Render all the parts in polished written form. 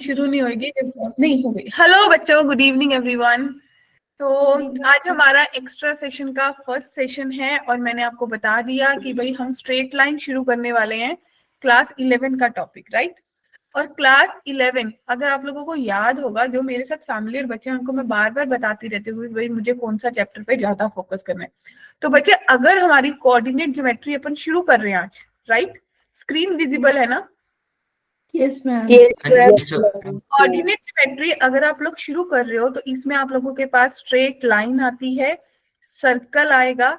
शुरू नहीं होगी जब नहीं हो गई। हेलो बच्चों, गुड इवनिंग एवरीवन। तो आज हमारा एक्स्ट्रा सेशन का फर्स्ट सेशन है और मैंने आपको बता दिया कि भाई हम स्ट्रेट लाइन शुरू करने वाले हैं क्लास 11 का टॉपिक, राइट। और क्लास 11 अगर आप लोगों को याद होगा, जो मेरे साथ फैमिलियर बच्चे हैं उनको मैं बार बार बताती रहती हूँ भाई मुझे कौन सा चैप्टर पे ज्यादा फोकस करना है। तो बच्चे, अगर हमारी कोऑर्डिनेट ज्योमेट्री अपन शुरू कर रहे हैं आज, राइट, स्क्रीन विजिबल है ना? Yes ma'am. कोऑर्डिनेट ज्योमेट्री अगर आप लोग शुरू कर रहे हो तो इसमें आप लोगों के पास स्ट्रेट लाइन आती है, सर्कल आएगा,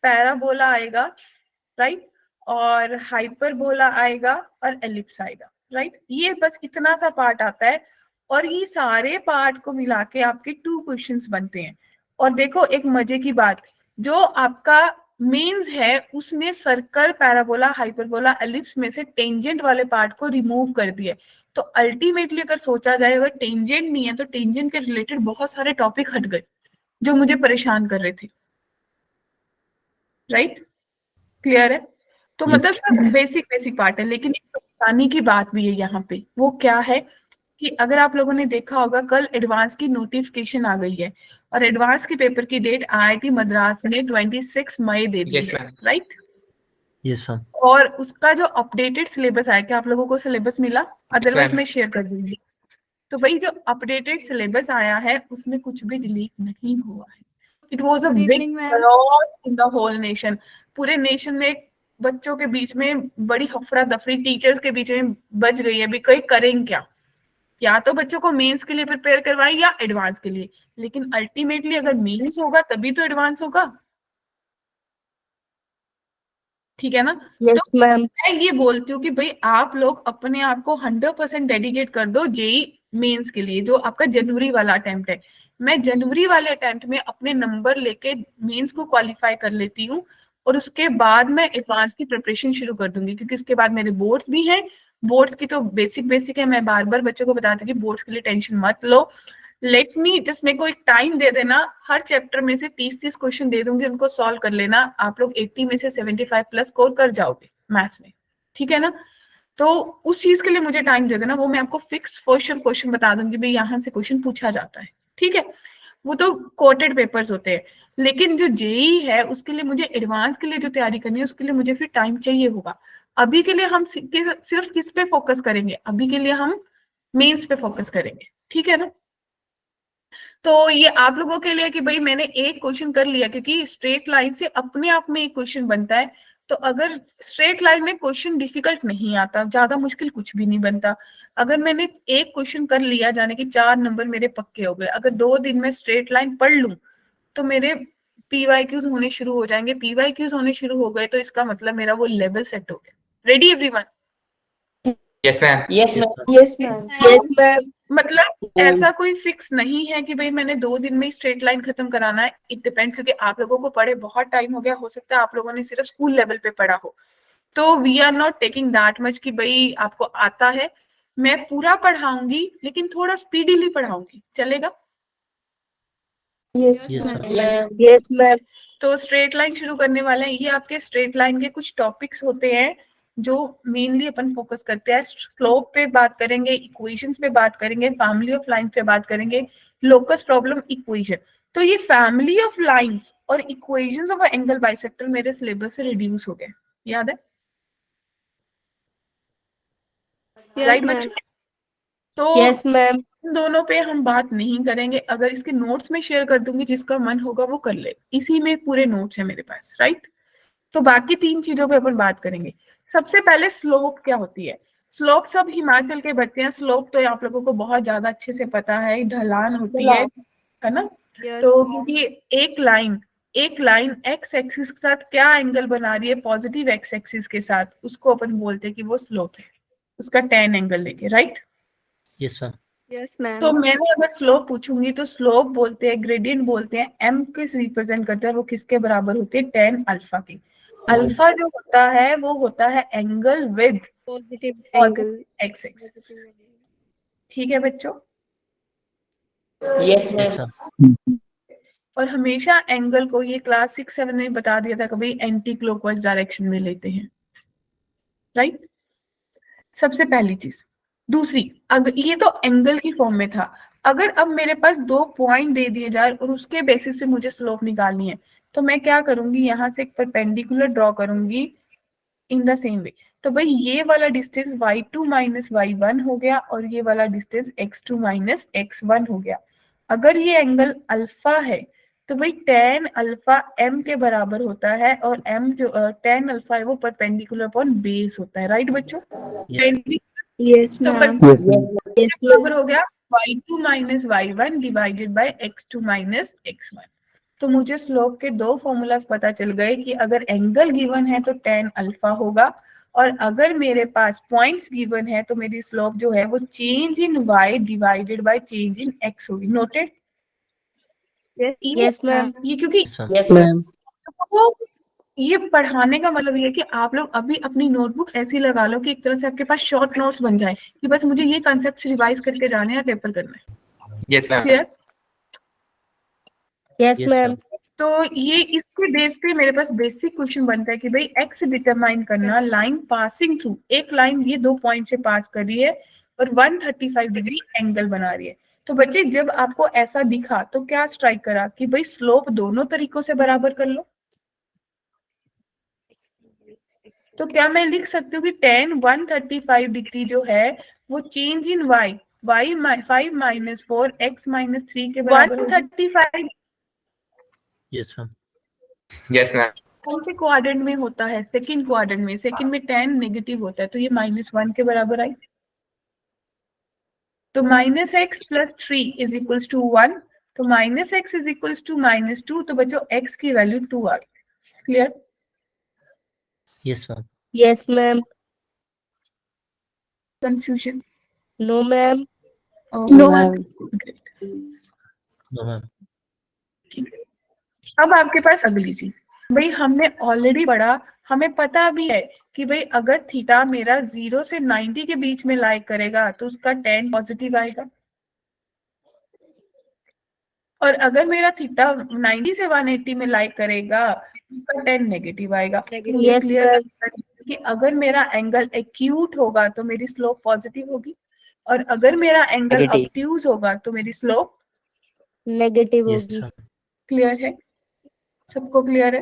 पैराबोला आएगा, राइट, और हाइपरबोला आएगा और एलिप्स आएगा, राइट। ये बस इतना सा पार्ट आता है और ये सारे पार्ट को मिला के आपके 2 क्वेश्चंस बनते हैं। और देखो एक मजे की बात, जो आपका मेंस है उसने सर्कल, पैराबोला, हाइपरबोला, एलिप्स में से टेंजेंट वाले पार्ट को रिमूव कर दिया। तो अल्टीमेटली अगर सोचा जाए, अगर टेंजेंट नहीं है तो टेंजेंट के रिलेटेड बहुत सारे टॉपिक हट गए जो मुझे परेशान कर रहे थे, राइट। क्लियर है? तो मतलब सब बेसिक बेसिक पार्ट है, लेकिन एक परेशानी की बात भी है यहाँ पे। वो क्या है कि अगर आप लोगों ने देखा होगा, कल एडवांस की नोटिफिकेशन आ गई है और एडवांस की पेपर की डेट आईआईटी मद्रास ने 26 मई दे दी है, राइट। Yes ma'am. और उसका जो अपडेटेड सिलेबस आया, क्या आप लोगों को सिलेबस मिला? अदरवाइज मैं शेयर कर दूंगी। तो भाई जो अपडेटेड सिलेबस आया है उसमें कुछ भी डिलीट नहीं हुआ है। It was a big in the whole nation. पूरे नेशन में बच्चों के बीच में बड़ी हफड़ा दफड़ी टीचर्स के बीच में बच गई है। अभी कोई करेंगे क्या? या तो बच्चों को मेंस के लिए प्रिपेयर करवाएं या एडवांस के लिए, लेकिन अल्टीमेटली अगर मेंस होगा तभी तो एडवांस होगा, ठीक है ना? Yes ma'am. मैं ये बोलती हूँ कि भाई आप लोग अपने आप को 100% डेडिकेट कर दो जेई मेंस के लिए, जो आपका जनवरी वाला अटेम्प्ट है। मैं जनवरी वाले अटेम्प्ट में अपने नंबर लेके मेंस को क्वालिफाई कर लेती हूँ और उसके बाद मैं एडवांस की प्रिपरेशन शुरू कर दूंगी, क्योंकि उसके बाद मेरे बोर्ड्स भी हैं। बोर्ड्स की तो बेसिक बेसिक है, मैं बार बार बच्चों को बताती हूँ कि बोर्ड्स के लिए टेंशन मत लो। लेट मी जस्ट, मेरे को एक टाइम दे देना, हर चैप्टर में से 30-30 क्वेश्चन दे दूंगी, उनको सॉल्व कर लेना। आप लोग 80 में से 75 प्लस स्कोर कर जाओगे मैथ्स में, ठीक है ना? तो उस चीज के लिए मुझे टाइम दे देना, वो मैं आपको फिक्स क्वेश्चन बता दूंगी भाई यहाँ से क्वेश्चन पूछा जाता है, ठीक है। वो तो कोटेड पेपर्स होते हैं, लेकिन जो जेई है उसके लिए मुझे एडवांस के लिए जो तैयारी करनी है उसके लिए मुझे फिर टाइम चाहिए होगा। अभी के लिए हम सिर्फ किस पे फोकस करेंगे? अभी के लिए हम मेंस पे फोकस करेंगे, ठीक है ना? तो ये आप लोगों के लिए कि भाई मैंने एक क्वेश्चन कर लिया, क्योंकि स्ट्रेट लाइन से अपने आप में एक क्वेश्चन बनता है। तो अगर स्ट्रेट लाइन में क्वेश्चन डिफिकल्ट नहीं आता, ज्यादा मुश्किल कुछ भी नहीं बनता। अगर मैंने एक क्वेश्चन कर लिया, जाने कि 4 नंबर मेरे पक्के हो गए। अगर 2 दिन में स्ट्रेट लाइन पढ़ लूं तो मेरे पीवाईक्यूज होने शुरू हो जाएंगे। पीवाईक्यूज होने शुरू हो गए तो इसका मतलब मेरा वो लेवल सेट हो गया। Ready everyone? Yes ma'am. Yes ma'am. Yes ma'am. Yes ma'am. मतलब ऐसा कोई फिक्स नहीं है कि भाई मैंने 2 दिन में स्ट्रेट लाइन खत्म कराना है। इट डिपेंड, क्योंकि आप लोगों को पढ़े बहुत टाइम हो गया, हो सकता है आप लोगों ने सिर्फ स्कूल लेवल पे पढ़ा हो। तो we are not taking that much कि भाई आपको आता है। मैं पूरा पढ़ाऊंगी लेकिन थोड़ा स्पीडीली पढ़ाऊंगी, चलेगा? Yes yes ma'am. Yes ma'am. तो स्ट्रेट लाइन शुरू करने वाले हैं। ये आपके स्ट्रेट लाइन के कुछ टॉपिक्स होते हैं जो मेनली अपन फोकस करते हैं। स्लोप पे बात करेंगे, इक्वेशंस पे बात करेंगे, फैमिली ऑफ लाइन पे बात करेंगे, लोकस प्रॉब्लम, इक्वेशन। तो ये फैमिली ऑफ लाइंस और इक्वेशंस ऑफ एंगल बाइसेक्टर मेरे सिलेबस से रिड्यूस हो गए, याद है? राइट बच्चों? तो यस मैम। इन दोनों पे हम बात नहीं करेंगे। अगर इसके नोट्स में शेयर कर दूंगी, जिसका मन होगा वो कर ले। इसी में पूरे नोट्स है मेरे पास, राइट। तो बाकी 3 चीजों पे अपन बात करेंगे। सबसे पहले स्लोप क्या होती है? स्लोप, सब हिमाचल के बच्चे हैं, स्लोप तो आप लोगों को बहुत ज्यादा अच्छे से पता है, ढलान होती है ना? तो क्योंकि एक लाइन एक्स एक्सिस के साथ क्या एंगल बना रही है, पॉजिटिव एक्स एक्सिस के साथ, उसको अपन बोलते हैं कि वो स्लोप है, उसका tan एंगल लेके, right. Yes ma'am. Yes ma'am. तो मैंने अगर स्लोप पूछूंगी तो स्लोप बोलते हैं, ग्रेडियंट बोलते हैं, एम किस रिप्रेजेंट करता है, वो किसके बराबर होती है? tan अल्फा की। अल्फा जो होता है वो होता है angle with positive angle. X axis, ठीक है बच्चों? Yes yes ma'am. मैम। और हमेशा एंगल को, ये क्लास 6-7 में बता दिया था, कभी एंटी क्लॉकवाइज डायरेक्शन में लेते हैं, राइट। सबसे पहली चीज, दूसरी, अगर ये तो एंगल की फॉर्म में था, अगर अब मेरे पास 2 पॉइंट दे दिए जाए और उसके बेसिस पे मुझे स्लोप निकालनी है, तो मैं क्या करूंगी, यहाँ से एक परपेंडिकुलर ड्रॉ करूंगी इन द सेम वे। तो भाई ये वाला डिस्टेंस y2 माइनस y1 हो गया और ये वाला डिस्टेंस x2 माइनस x1 हो गया। अगर ये एंगल अल्फा है तो भाई tan अल्फा m के बराबर होता है, और m जो tan अल्फा है वो परपेंडिकुलर अपॉन बेस होता है, राइट बच्चों? Yes, तो ma'am. yes, बराबर हो गया y2 minus y1 divided by x2 minus x1। तो मुझे स्लोप के दो फॉर्मूलाज पता चल गए कि अगर एंगल गिवन है तो tan अल्फा होगा, और अगर मेरे पास पॉइंट्स गिवन है तो मेरी स्लोप जो है वो change in y divided by change in x होगी। नोटेड? Yes, ma'am. ये क्योंकि Yes, ma'am. तो ये पढ़ाने का मतलब ये है कि आप लोग अभी अपनी नोटबुक्स ऐसी लगा लो कि एक तरह से आपके पास शॉर्ट नोट्स बन जाए कि बस मुझे ये कॉन्सेप्ट रिवाइज करके जाने हैं, पेपर करना है। Yes, ma'am. Clear? Yes, Yes, ma'am. ma'am. तो ये इसके बेस पे मेरे पास बेसिक क्वेश्चन बनता है कि भाई एक्स डिटरमाइन करना, लाइन पासिंग थ्रू, एक लाइन ये 2 पॉइंट से पास कर रही है और 135 डिग्री एंगल बना रही है। तो बच्चे जब आपको ऐसा दिखा तो क्या स्ट्राइक करा कि भाई स्लोप दोनों तरीकों से बराबर कर लो। तो क्या मैं लिख सकती हूँ कि tan 135 डिग्री जो है वो change in y 5 minus 4 x minus 3 के बराबर 135 Yes, ma'am. Yes, ma'am. कौन से क्वाड्रेंट में होता है? सेकंड क्वाड्रेंट में। सेकंड में tan नेगेटिव होता है, तो ये -1 के बराबर आई। तो -x plus 3 is equals to 1, तो -x इज इक्वल्स टू -2, तो बच्चों x की वैल्यू 2 आ गई। Clear? Yes, ma'am. Yes, ma'am. Confusion? No, ma'am. No ma'am. No, ma'am. अब आपके पास अगली चीज, भाई हमने ऑलरेडी पढ़ा, हमें पता भी है कि भाई अगर थीटा मेरा 0 से 90 के बीच में लाई करेगा तो उसका tan पॉजिटिव आएगा, और अगर मेरा थीटा 90 से 180 में लाई करेगा उसका tan नेगेटिव आएगा। मुझे Yes, क्लियर ma'am. करना चाहिए कि अगर मेरा एंगल एक्यूट होगा तो मेरी स्लोप पॉजिटिव होगी, और अगर मेरा एंगल Negative. ऑब्ट्यूज होगा तो मेरी स्लोप Negative Yes, होगी. ma'am. क्लियर है? सबको क्लियर है?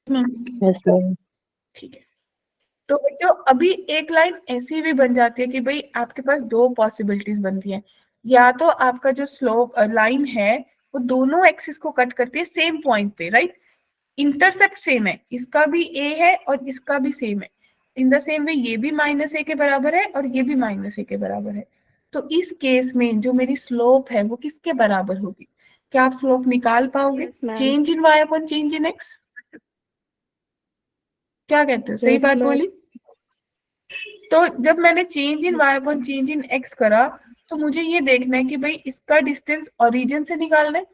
Yes, ma'am. ठीक है। तो बच्चों अभी एक लाइन ऐसी भी बन जाती है कि भाई आपके पास दो पॉसिबिलिटीज बनती हैं, या तो आपका जो स्लोप लाइन है वो दोनों एक्सिस को कट करती है सेम पॉइंट पे, राइट? इंटरसेप्ट सेम है, इसका भी ए है और इसका भी सेम है, इन द सेम वे ये भी -a के बराबर है और ये भी -a के बराबर है। तो इस केस में जो मेरी स्लोप है वो किसके बराबर होगी? क्या आप स्लोप निकाल पाओगे? Yes, ma'am. Change in y upon change in x? क्या कहते हो? सही Yes, बात ma'am. बोली? तो जब मैंने change in y upon change in x करा तो मुझे ये देखना है कि भाई इसका डिस्टेंस ओरिजिन से निकालना है।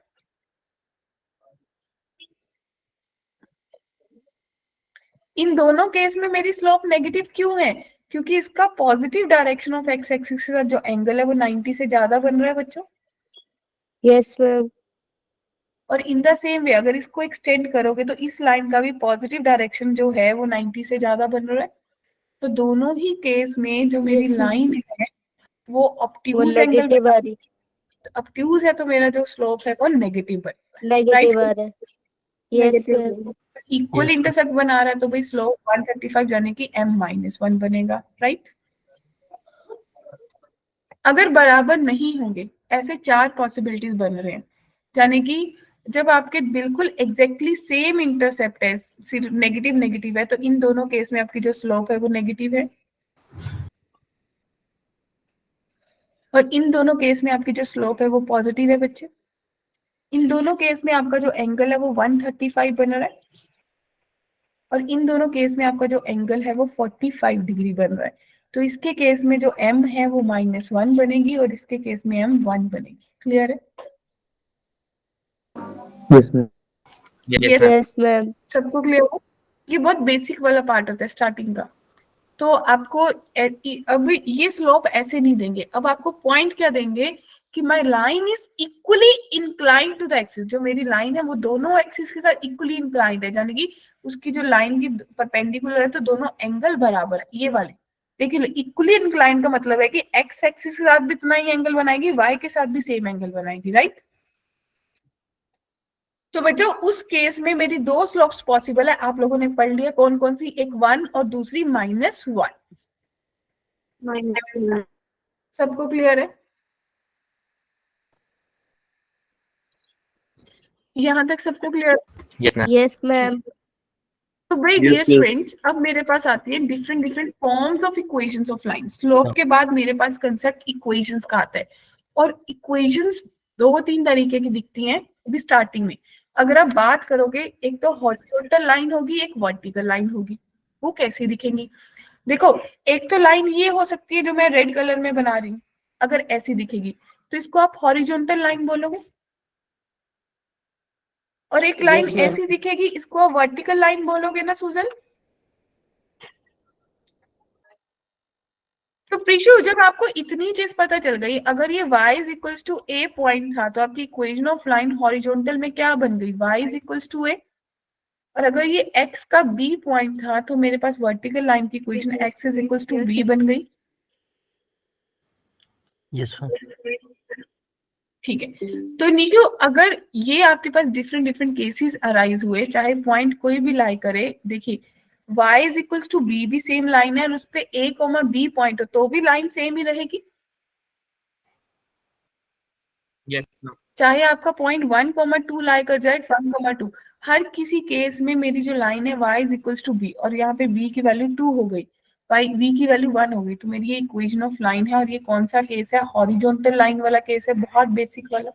इन दोनों केस में मेरी स्लोप नेगेटिव क्यों है? क्योंकि इसका positive direction of x axis के साथ जो एंगल है वो 90 से ज्यादा बन रहा है बच्चों। Yes, ma'am. और इन द सेम वे अगर इसको एक्सटेंड करोगे तो इस लाइन का भी पॉजिटिव डायरेक्शन जो है वो 90 से ज्यादा बन रहा है। तो दोनों ही केस में जो मेरी लाइन है वो वो ऑब्ट्यूज एंगल नेगेटिव आ रही. ऑब्ट्यूज है, तो मेरा जो स्लोप है वो नेगेटिव बन रहा है। नेगेटिव आ रहा है. Yes, ma'am. Equal Yes, intercept बना रहा है तो भाई स्लोप 135 यानी कि m-1 बनेगा, राइट? अगर बराबर नहीं होंगे, ऐसे 4 पॉसिबिलिटीज बन रहे हैं, यानी कि जब आपके बिल्कुल एग्जैक्टली सेम इंटरसेप्ट है, सिर्फ नेगेटिव नेगेटिव है, तो इन दोनों केस में आपकी जो स्लोप है वो नेगेटिव है, और इन दोनों केस में आपकी जो स्लोप है वो पॉजिटिव है बच्चे। इन दोनों केस में आपका जो एंगल है वो 135 बन रहा है, और इन दोनों केस में आपका जो एंगल है वो 45 डिग्री बन रहा है। तो इसके केस में जो m है वो -1 बनेगी और इसके केस में m 1 बनेगी। क्लियर है? Yes, ma'am. Yes, ma'am. Yes, ma'am. सबको क्लियर हो? ये बहुत बेसिक वाला पार्ट होता है स्टार्टिंग का। तो आपको अब ये स्लोप ऐसे नहीं देंगे, अब आपको पॉइंट क्या देंगे कि my line is equally inclined to the axis. जो मेरी लाइन है वो दोनों एक्सिस के साथ इक्वली इंक्लाइंड है, यानी कि उसकी जो लाइन की परपेंडिकुलर है तो दोनों एंगल बराबर है, ये वाले। देखिए इक्वली इंक्लाइंड का मतलब है कि एक्स एक्सिस के साथ भी इतना ही एंगल बनाएगी, वाई के साथ भी सेम एंगल बनाएगी, राइट। तो बच्चों उस केस में मेरी दो स्लोप्स पॉसिबल है, आप लोगों ने पढ़ लिया कौन कौन सी, एक 1 और दूसरी -1। सबको क्लियर है? यहाँ तक सबको clear? Yes, ma'am. Yes, ma'am. तो भाई Yes, डियर yes. स्टूडेंट्स, अब मेरे पास आती है different different forms of equations of line. Slope के बाद मेरे पास कंसेप्ट इक्वेशंस का आता है, और इक्वेशंस दो तीन तरीके की दिखती हैं अभी स्टार्टिंग में। अगर आप बात करोगे, एक तो हॉरिजॉन्टल लाइन होगी, एक वर्टिकल लाइन होगी। वो कैसी दिखेंगी? देखो, एक तो लाइन ये हो सकती है जो मैं रेड कलर में बना रही हूँ, अगर ऐसी दिखेगी तो इसको आप हॉरिजॉन्टल लाइन बोलोगे, और एक लाइन Yes, ma'am. ऐसी दिखेगी, इसको आप वर्टिकल लाइन बोलोगे ना सुजन? तो प्रीशु, जब आपको इतनी चीज पता चल गई, अगर ये y is equals to a point था तो आपकी इक्वेशन ऑफ लाइन हॉरिजॉन्टल में क्या बन गई? y is equals to a। और अगर ये x का b पॉइंट था तो मेरे पास वर्टिकल लाइन की equation x is equals to b बन गई। Yes, ma'am. ठीक है, तो नीचो अगर ये आपके पास डिफरेंट डिफरेंट केसेस अराइज हुए, चाहे पॉइंट कोई भी लाई करे, देखिए y is equals to b भी सेम लाइन है और उस पे a b पॉइंट हो तो भी लाइन सेम ही रहेगी, Yes, ma'am. चाहे आपका पॉइंट 1,2 लाई कर जाए 1,2। हर किसी केस में मेरी जो लाइन है y is equals to b, और यहाँ पे b की वैल्यू 2 हो गई, b की वैल्यू 1 हो गई, तो मेरी ये इक्वेशन ऑफ लाइन है। और ये कौन सा केस है? हॉरिजॉन्टल लाइन वाला केस है, बहुत बेसिक वाला।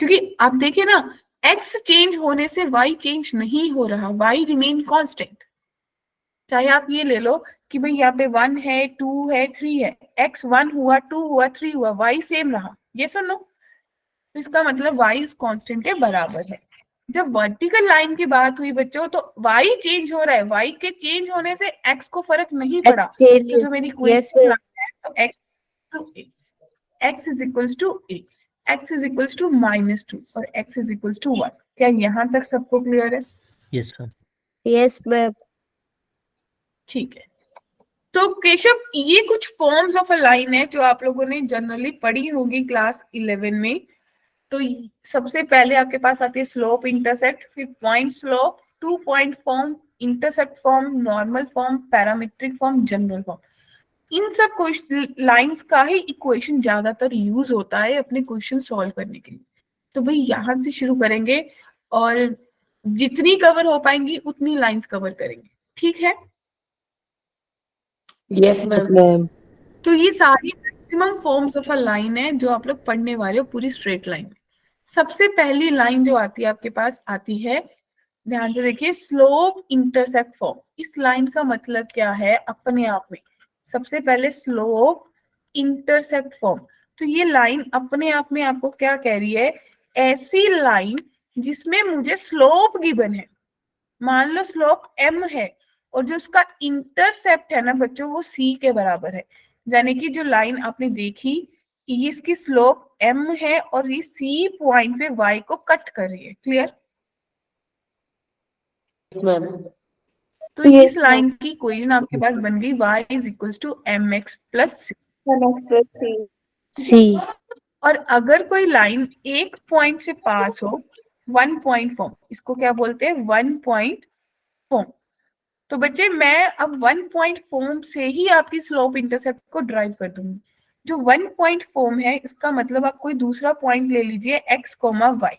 क्योंकि आप देखिए ना, x चेंज होने से y चेंज नहीं हो रहा, y रिमेन कांस्टेंट। चाहे आप ये ले लो कि भाई यहाँ पे 1 है, 2 है, 3 है, x 1 हुआ, 2 हुआ, 3 हुआ, y सेम रहा, ये सुनो, तो इसका मतलब y उस कांस्टेंट के बराबर है। जब वर्टिकल लाइन की बात हुई बच्चों, तो y चेंज हो रहा है, y के चेंज होने से x को फर्क नहीं पड़ा। X change. तो जो मेरी Yes, इक्वेशन ma'am. है, तो x is equals to a, x is equals to -2 और x इज इक्वल्स टू 1। क्या यहाँ तक सबको क्लियर है? Yes, ma'am. Yes, ma'am. ठीक है, तो केशव ये कुछ फॉर्म्स ऑफ अ लाइन है जो आप लोगों ने जनरली पढ़ी होगी क्लास 11 में। तो सबसे पहले आपके पास आती है स्लोप इंटरसेप्ट, फिर point slope, 2 point form, intercept form, normal form, parametric form, general form. इन सब लाइंस का ही इक्वेशन ज्यादातर यूज होता है अपने क्वेश्चन सॉल्व करने के लिए। तो भाई यहाँ से शुरू करेंगे और जितनी कवर हो पाएंगी उतनी लाइंस कवर करेंगे, ठीक है? Yes, ma'am. तो ये सारी maximum forms of a line है जो आप लोग पढ़ने वाले हो पूरी स्ट्रेट लाइन में। सबसे पहली लाइन जो आती है आपके पास आती है, ध्यान से देखिए, स्लोप इंटरसेप्ट फॉर्म। इस लाइन का मतलब क्या है अपने आप में? सबसे पहले स्लोप इंटरसेप्ट फॉर्म। तो ये लाइन अपने आप में आपको क्या कह रही है? ऐसी लाइन जिसमें मुझे स्लोप गिवन है, मान लो स्लोप m है और जो उसका इंटरसेप्ट है ना बच्चों वो c के बराबर है, यानी कि जो लाइन आपने देखी ये इसकी स्लोप m है और ये c पॉइंट पे y को कट कर रही है। क्लियर? तो इस लाइन की इक्वेशन आपके पास बन गई y is equals to mx plus C. और अगर कोई लाइन एक पॉइंट से पास हो, 1 पॉइंट फॉर्म, इसको क्या बोलते हैं? 1 पॉइंट फॉर्म। तो बच्चे मैं अब 1 पॉइंट फॉर्म से ही आपकी स्लोप इंटरसेप्ट को ड्राइव कर दूंगी। जो 1 पॉइंट फॉर्म है इसका मतलब आप कोई दूसरा पॉइंट ले लीजिए x, y।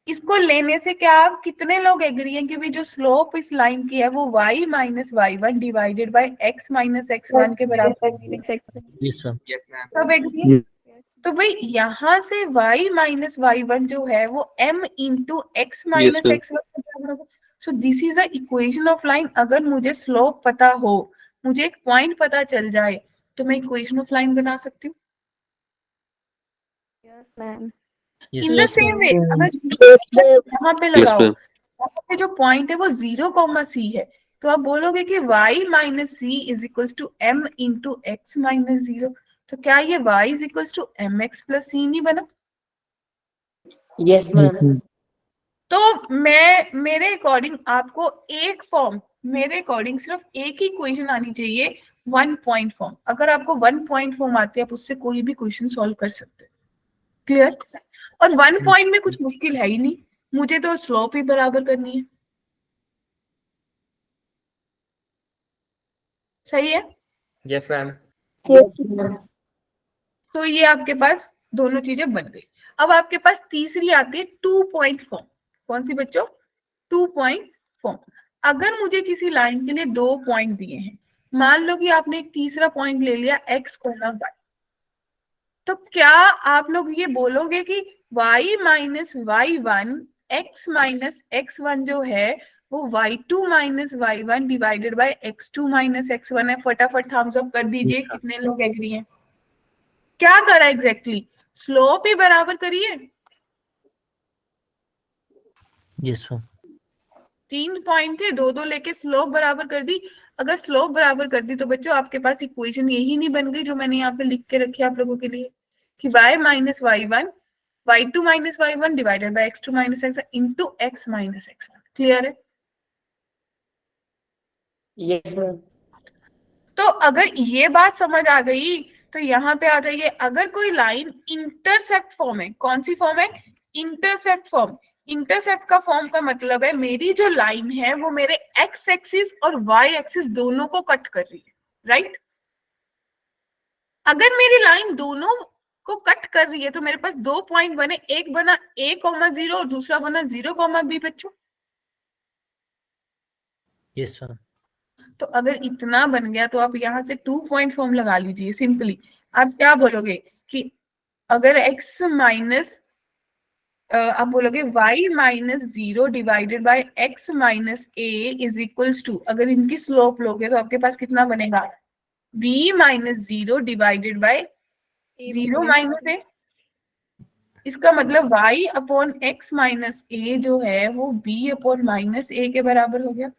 इसको लेने से क्या आप कितने लोग एग्री हैं कि भी जो स्लोप इस लाइन की है वो y minus y1 divided by x minus x1 के बराबर है? Yes, ma'am. Yes, ma'am. सब एग्री हैं? तो भाई यहाँ से y माइनस y1 जो है वो m into x minus x1 के बराबर होगा। So this is a equation of line. अगर मुझे स्लोप पता हो, मुझे एक पॉइंट पता चल जाए, तो मैं इक्वेशन ऑफ लाइन बना सकती हूँ। Yes, ma'am. Yes, in the Yes, same way ma'am. अगर Yes, ma'am. यहाँ पे लगाओ, यहाँ पे जो पॉइंट है वो 0,c है, तो आप बोलोगे कि y minus C is equals to m into x minus 0। तो क्या ये y is equals to mx plus c नहीं बना? Yes, ma'am. तो मैं मेरे अकॉर्डिंग आपको एक फॉर्म मेरे अकॉर्डिंग सिर्फ एक ही क्वेश्चन आनी चाहिए, 1 पॉइंट फॉर्म। अगर आपको 1 पॉइंट फॉर्म आते हैं आप उससे कोई भी क्वेश्चन सॉल्व कर सकते हैं। क्लियर? और 1 पॉइंट में कुछ मुश्किल है ही नहीं, मुझे तो स्लोप ही बराबर करनी है। सही है? Yes ma'am. तो ये आपके पास दोनों चीजें बन गई। अब आपके पास तीसरी आती है 2 पॉइंट फॉर्म। कौन सी बच्चों? 2 पॉइंट फॉर्म। अगर मुझे किसी लाइन के लिए 2 पॉइंट दिए हैं, मान लो कि आपने एक तीसरा पॉइंट ले लिया x, y, तो क्या आप लोग ये बोलोगे कि y minus y1 x minus x1 जो है वो y2 minus y1 divided by x2 minus x1 है? फटाफट थम्स अप कर दीजिए, Yes, कितने लोग एग्री हैं? क्या करा एग्जैक्टली? स्लोप ही बराबर करिए। yes ma'am. 3 पॉइंट थे, दो दो लेके स्लोप बराबर कर दी। अगर स्लोप बराबर कर दी तो बच्चों आपके पास इक्वेशन यही नहीं बन गई जो मैंने यहाँ पे लिख के रखी है आप लोगों के लिए, कि y minus y1 y2 minus y1 divided by x2 minus x1 into x minus x1। Clear है? Yes ma'am. तो अगर ये बात समझ आ गई तो यहाँ पे आ जाइए। अगर कोई लाइन इंटरसेप्ट फॉर्म है, कौन सी फॉर्म है? Intercept form. इंटरसेप्ट का फॉर्म का मतलब है मेरी जो लाइन है वो मेरे एक्स एक्सिस और वाई एक्सिस दोनों को कट कर रही है, राइट? अगर मेरी लाइन दोनों को कट कर रही है तो मेरे पास 2 पॉइंट बने, एक बना a,0 और दूसरा बना 0,b बच्चों। Yes ma'am. तो अगर इतना बन गया तो आप यहाँ से 2 पॉइंट फॉर्म लगा लीजिए सिंपली। आप क्या बोलोगे कि अगर x माइनस आप बोलोगे y minus 0 divided by x minus a is equals to, अगर इनकी स्लोप लोगे तो आपके पास कितना बनेगा? b minus 0 divided bye 0 minus a। इसका मतलब y upon x minus a जो है वो b अपॉन माइनस a के बराबर हो गया।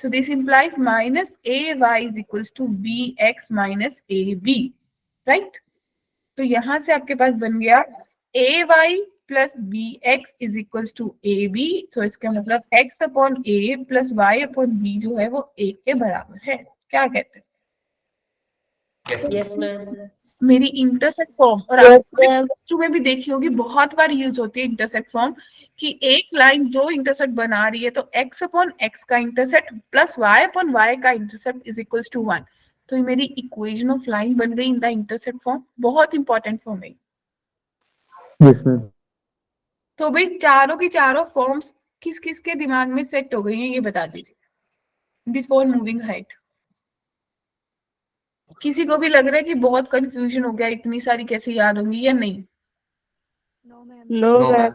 So this implies minus ay is equals to bx minus ab, right? तो यहां से आपके पास बन गया ay plus bx is equals to ab। तो इसका मतलब x upon a plus y upon b जो है वो a के बराबर है। क्या कहते हैं? Yes ma'am. मेरी इंटरसेक्ट फॉर्म, और यस आपने मैम। प्लस टू में भी देखी होगी, बहुत बार यूज होती है इंटरसेक्ट फॉर्म, कि एक लाइन दो इंटरसेक्ट बना रही है तो x अपॉन x का intersect plus y upon y का इंटरसेक्ट इज इक्वल्स टू 1। तो ये मेरी इक्वेशन ऑफ लाइन बन गई इन द इंटरसेक्ट फॉर्म। बहुत इंपॉर्टेंट फॉर्म है। Yes ma'am. तो भाई चारों की चारों फॉर्म्स किस किस के दिमाग में सेट हो गई हैं ये बता दीजिए बिफोर मूविंग हाइट। किसी को भी लग रहा है कि बहुत कंफ्यूजन हो गया, इतनी सारी कैसे याद होंगी या नहीं? No no ma'am. मैम।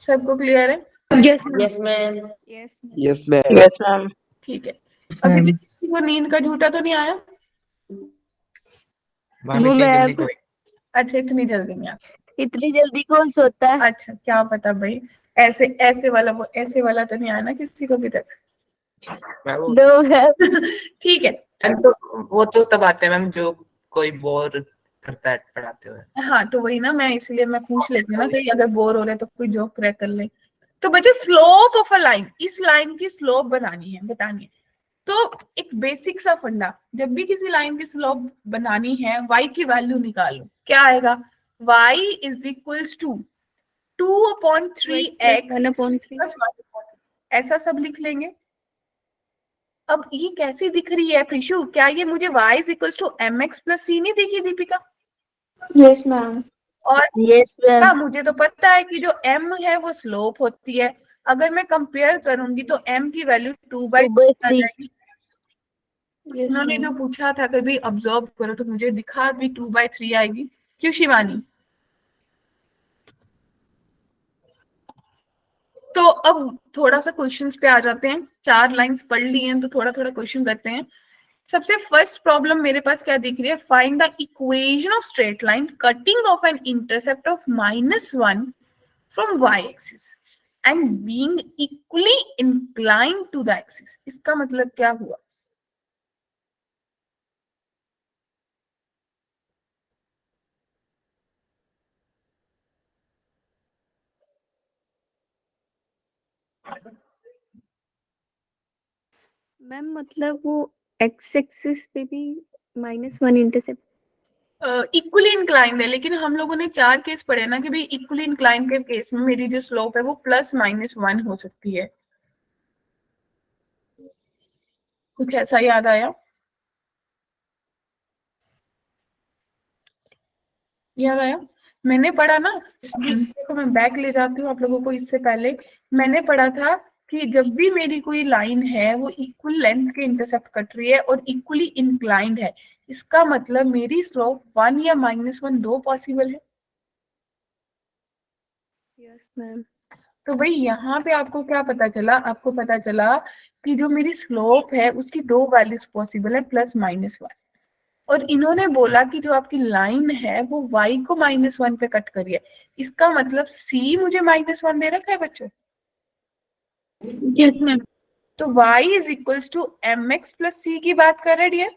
सबको क्लियर है? Yes ma'am. Yes ma'am. Yes ma'am. ठीक है। अभी तक किसी को नींद का झूठा तो नहीं आया? मैम नो इतनी जल्दी मैम। कोई। अच्छा, इतनी जल्दी नहीं आता। इतनी जल्दी कौन सोता है? अच्छा, क्या पता भाई, ऐसे ऐसे वाला वो ऐसे वाला तो नहीं आया ना किसी को अभी तक? मैम वो नो मैम। ठीक है। तो वो तो तब आते हैं मैम जो कोई बोर करता है पढ़ाते हुए। हाँ तो वही ना, मैं इसलिए मैं पूछ लेती हूँ ना कि अगर बोर हो रहे तो कोई जॉब क्रैक कर ले। तो बच्चे स्लोप ऑफ अ लाइन, इस लाइन की स्लोप बनानी है, बतानी है। तो एक बेसिक सा फंडा, जब भी किसी लाइन की स्लोप बनानी है y की वैल्यू निकालो। क्या आएगा? y is equals to 2/3x plus 1/3। ऐसा सब लिख लेंगे। अब ये कैसी दिख रही है प्रिशु? क्या ये मुझे y is equals to mx plus c नहीं दिखी दीपिका? Yes ma'am. और यस मैम। मुझे तो पता है कि जो m है वो स्लोप होती है। अगर मैं कंपेयर करूंगी तो m की वैल्यू 2/3 आ 2/3। जाएगी। उन्होंने जो पूछा था कभी ऑब्जर्व करो तो मुझे दिखा भी 2/3 आएगी। क्यों शिवानी? तो अब थोड़ा सा क्वेश्चंस पे आ जाते हैं। 4 लाइंस पढ़ ली हैं तो थोड़ा थोड़ा क्वेश्चन करते हैं। सबसे फर्स्ट प्रॉब्लम मेरे पास क्या दिख रही है? Find the equation of straight line cutting off an intercept of -1 from y axis and being equally inclined to the axis. इसका मतलब क्या हुआ? मैम मतलब वो एक्स एक्सिस पे भी -1 इंटरसेप्ट। इक्वली इंक्लाइंड है, लेकिन हम लोगों ने 4 केस पढ़े ना कि भाई इक्वली इंक्लाइंड के केस में मेरी जो स्लोप है वो +-1 हो सकती है। कुछ ऐसा याद आया? याद आया? मैंने पढ़ा ना, तो मैं बैक ले जाती हूँ आप लोगों को। इससे पहले मैंने पढ़ा था कि जब भी मेरी कोई लाइन है वो इक्वल लेंथ के इंटरसेप्ट कट रही है और इक्वली इंक्लाइंड है, इसका मतलब मेरी स्लोप 1 या -1 दो पॉसिबल है। Yes ma'am. तो भाई यहाँ पे आपको क्या पता चला? आपको पता चला कि जो मेरी स्लोप है उसकी दो वैल्यूज पॉसिबल है, +-1। और इन्होंने बोला कि जो आपकी लाइन है वो y को -1 पे कट करिए, इसका मतलब c मुझे -1 दे रखा है बच्चों। Yes, ma'am. तो y is equals to mx plus c की बात कर रहे डियर।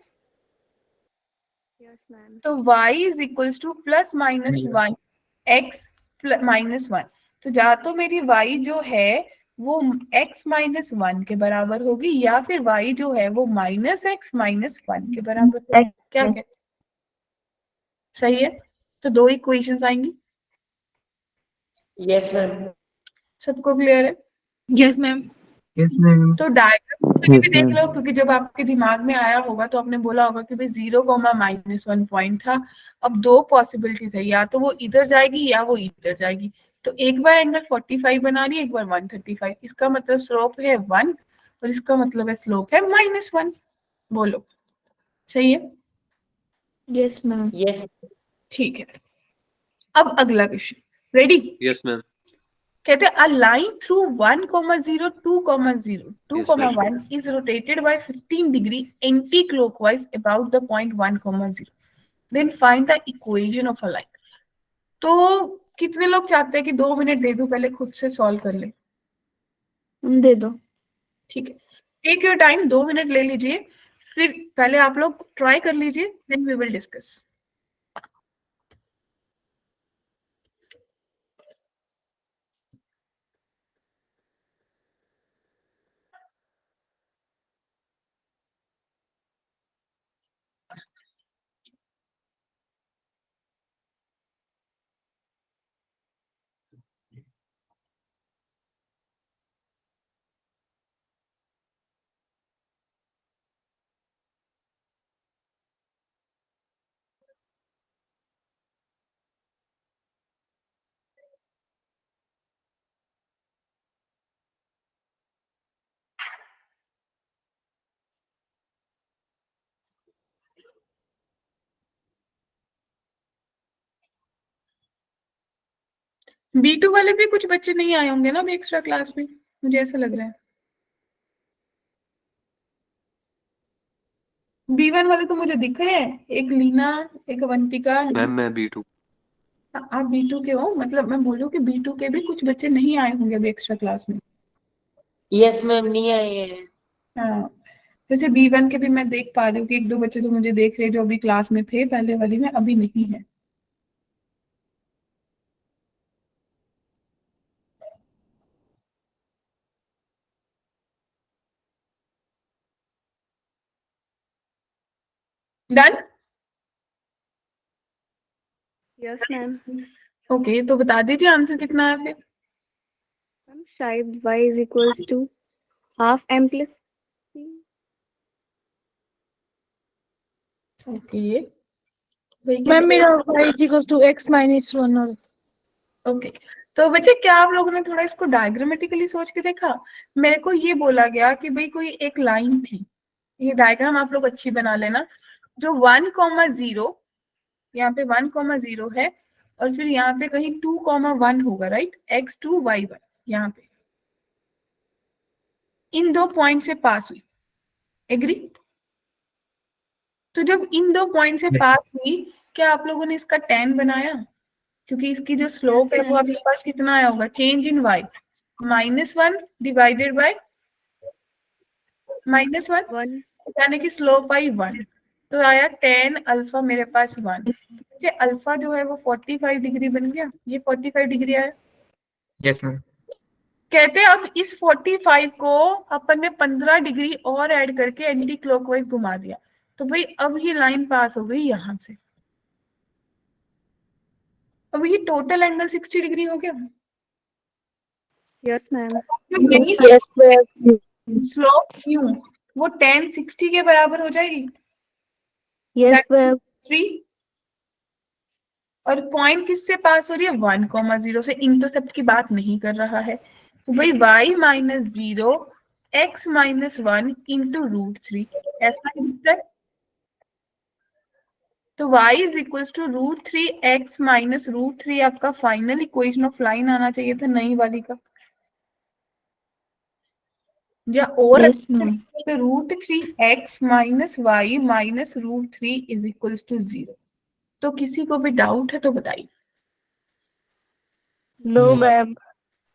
Yes ma'am. तो y is equals to +-1 x -1। तो या तो मेरी y जो है वो x -1 के बराबर होगी, या फिर y जो है वो -x -1 के बराबर होगी। क्या कहते? सही है। तो दो इक्वेशंस आएंगी। Yes, ma'am. सबको क्लियर है? Yes, ma'am. Yes, ma'am. तो डायग्राम भी Yes, देख ma'am. लो, क्योंकि जब आपके दिमाग में आया होगा तो आपने बोला होगा कि भाई 0, -1 पॉइंट था। अब दो पॉसिबिलिटीज है, या तो वो इधर जाएगी या वो इधर जाएगी। तो एक बार एंगल 45 बना रही है, एक बार 135। इसका मतलब स्लोप है 1 और इसका मतलब है स्लोप है -1। बोलो सही है? Yes, ma'am. Yes. ठीक है। अब अगला क्वेश्चन, रेडी? Yes, ma'am. कहते हैं a line through 1,0 2,0 Yes, ma'am. 2,1 is rotated by 15 degree anti-clockwise about the point 1,0. Then find the equation of a line. तो कितने लोग चाहते हैं कि 2 मिनट दे दूं, पहले खुद से सॉल्व कर ले? दे दो। ठीक है, टेक योर टाइम, 2 मिनट ले लीजिए, फिर पहले आप लोग ट्राई कर लीजिए, then we will discuss. B2 वाले भी कुछ बच्चे नहीं आए होंगे ना अभी एक्स्ट्रा क्लास में, मुझे ऐसा लग रहा है। B1 वाले तो मुझे दिख रहे हैं, एक लीना, एक अवंतिका। मैम मैं B2। आप B2 के हो, मतलब मैं बोलूं कि B2 के भी कुछ बच्चे नहीं आए होंगे अभी एक्स्ट्रा क्लास में। Yes, ma'am. नहीं आए हैं। हाँ, जैसे B1 के भी मैं देख पा रही हूँ कि एक दो बच्चे तो मुझे देख रहे हैं जो अभी क्लास में थे पहले वाली में, अभी नहीं है। डन? Yes ma'am. ओके, तो बता दीजिए आंसर कितना है फिर। मैम शायद y is equals to half m plus c। Okay, ma'am मेरा y इक्वल्स टू x -1 और ओके। तो बच्चे क्या आप लोगों ने थोड़ा इसको डायग्रामेटिकली सोच के देखा? मेरे को ये बोला गया कि भाई कोई एक लाइन थी, ये डायग्राम आप लोग अच्छी बना लेना, जो 1,0, यहाँ पे 1,0 है, और फिर यहाँ पे कहीं 2,1 होगा, राइट? x2 y1 यहाँ पे इन दो पॉइंट से पास हुई। एग्री? तो जब इन दो पॉइंट से Yes. पास हुई, क्या आप लोगों ने इसका tan बनाया? क्योंकि इसकी जो स्लोप है वो आपके पास कितना आया होगा? Change in y -1 divided by -1, यानी कि स्लोप आई 1, तो आया tan अल्फा मेरे पास 1। अल्फा जो है वो 45 डिग्री बन गया, ये 45 डिग्री आया। Yes ma'am. कहते हैं अब इस 45 को अपन ने 15 डिग्री और ऐड करके एंटी क्लॉकवाइज घुमा दिया, तो भाई अब ये लाइन पास हो गई यहां से, अब ये टोटल एंगल 60 डिग्री हो गया। Yes, ma'am. यही Yes, ma'am. स्लोप क्यों, वो tan 60 के बराबर हो जाएगी Yes, ma'am. 3, और पॉइंट किससे पास हो रही है 1,0 से, इंटरसेप्ट की बात नहीं कर रहा है, तो भाई y minus 0 x minus 1 into √3 ऐसा लिखता है। तो y is equals to √3 x minus √3 आपका फाइनल इक्वेशन ऑफ लाइन आना चाहिए था नई वाली का, या और Yes, ma'am. √3 x minus y minus √3 is equals to 0। तो किसी को भी डाउट है तो बताइए। No, ma'am.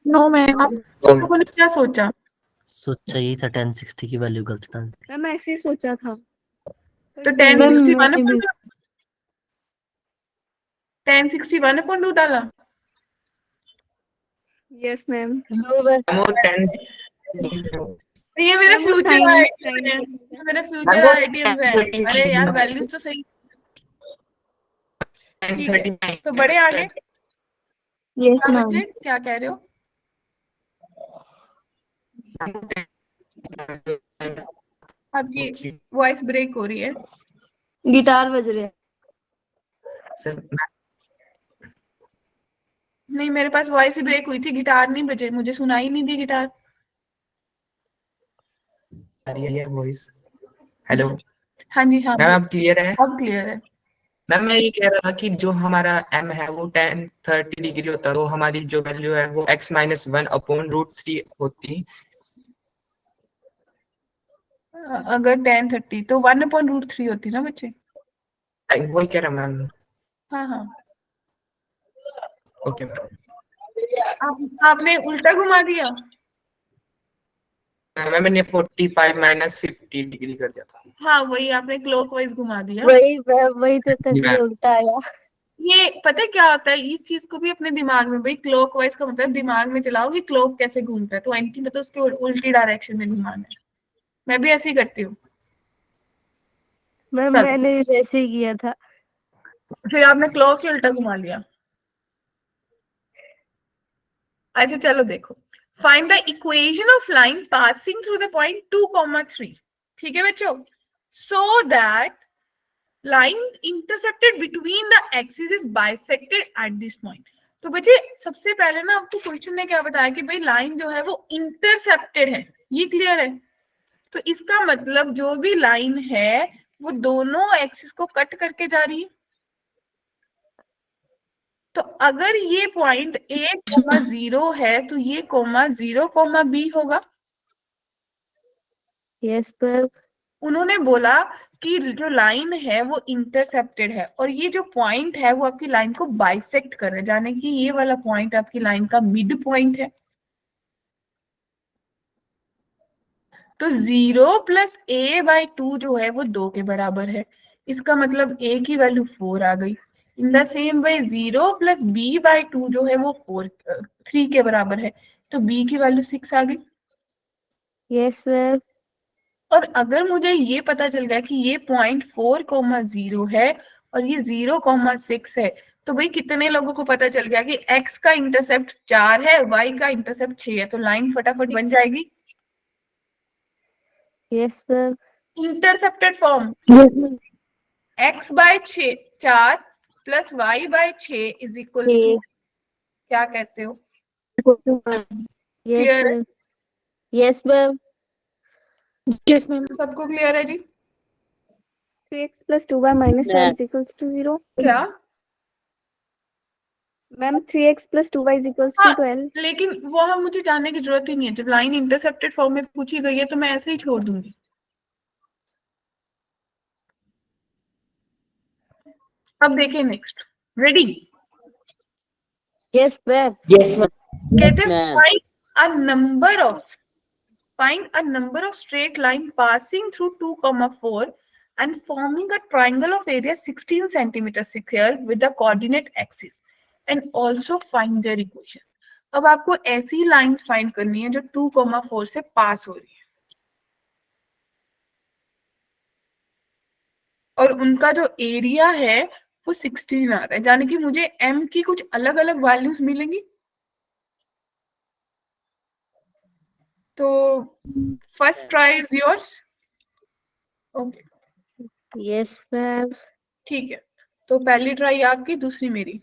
No, ma'am. आप लोगों ने क्या सोचा? सोचा यही था 1060 की वैल्यू गलत डाल दी। मैम ऐसे ही सोचा था। तो 1061 मैंने भी- 1061/2 डाला। Yes, ma'am. No, ma'am. वो 10 ये मेरे मैम, वो फ्यूचर sign- आइडियाज sign- हैं, मेरे मैम, फ्यूचर वो आइडियाज हैं। 1039 अरे यार वैल्यूज तो सही, ठीक है। तो बड़े आगे Yes, क्या ma'am. बच्चे क्या कह रहे हो? आपकी वॉइस ब्रेक हो रही है। गिटार बज रहे हैं। नहीं मेरे पास वॉइस ही ब्रेक हुई थी, गिटार नहीं बजे, मुझे सुनाई नहीं दी गिटार। वॉइस हेलो हाँ जी हाँ मैम, अब क्लियर है? अब क्लियर है। मैम मैं ये कह रहा था कि जो हमारा m है वो 1030 डिग्री होता है, तो हमारी जो वैल्यू है वो x माइनस 1/√3 होती। अगर 1030 तो 1/√3 होती ना बच्चे। वही कह रहा मैम। हाँ हाँ ओके आपने उल्टा घुमा दिया। मैम, मैंने 45 माइनस 50 डिग्री कर दिया था। हाँ वही आपने क्लॉकवाइज घुमा दिया। वही तो तभी उल्टा आया। ये पता है क्या होता है, इस चीज को भी अपने दिमाग में, भाई क्लॉकवाइज का मतलब दिमाग में चलाओ कि क्लॉक कैसे घूमता है, तो एंटी मतलब उसके उल्टी डायरेक्शन में घुमाना है। मैं भी ऐसे ही करती हूँ। मैम चलो। मैंने भी वैसे ही किया था। फिर आपने क्लॉक ही उल्टा घुमा लिया। अच्छा चलो देखो, find the equation of line passing through the point 2,3। ठीक है बच्चों, so that line intercepted between the axes is bisected at this point। तो बच्चे सबसे पहले ना आपको क्वेश्चन ने क्या बताया कि भाई लाइन जो है वो इंटरसेप्टेड है, ये क्लियर है। तो इसका मतलब जो भी लाइन है वो दोनों एक्सिस को कट करके जा रही है। तो अगर ये पॉइंट A,0 है तो ये (0,B होगा। Yes ma'am. उन्होंने बोला कि जो लाइन है वो इंटरसेप्टेड है और ये जो पॉइंट है वो आपकी लाइन को बाइसेक्ट कर रहा है, यानी कि ये वाला पॉइंट आपकी लाइन का मिड पॉइंट है। तो 0 + a/2 जो है वो 2 के बराबर है, इसका मतलब a की वैल्यू 4 आ गई। In the same way 0 + b/2 जो है वो 3 के बराबर है, तो b की वैल्यू 6 आ गई। Yes ma'am. और अगर मुझे ये पता चल गया कि ये पॉइंट 4,0 है और ये 0,6 है, तो भाई कितने लोगों को पता चल गया कि x का इंटरसेप्ट 4 है, y का इंटरसेप्ट 6 है, तो लाइन फटाफट बन जाएगी। Yes ma'am. Intercepted form x/4 + y/6 is equal to क्या कहते हो? यस क्लियर है? Ma'am. Yes ma'am. Yes, ma'am. सबको क्लियर है जी? 3x + 2y - 12 = 0। क्या? मैम 3x + 2y = हाँ, 12। लेकिन वो हम मुझे जानने की जरूरत ही नहीं है, जब लाइन इंटरसेप्टेड फॉर्म में पूछी गई है तो मैं ऐसे ही छोड़ दूंगी। अब देखिए next, ready? Yes ma'am. Yes, ma'am. कहते हैं ma'am. find a number of straight line passing through 2,4 and forming a triangle of area 16 centimeter square with the coordinate axis and also find their equation। अब आपको ऐसी lines find करनी है जो 2,4 से पास हो रही है और उनका जो एरिया है वो 16 आ रहा है, यानी कि मुझे m की कुछ अलग अलग वैल्यूज मिलेंगी। तो first try is yours. Okay yes ma'am. ठीक है, तो पहली ट्राई आपकी, दूसरी मेरी।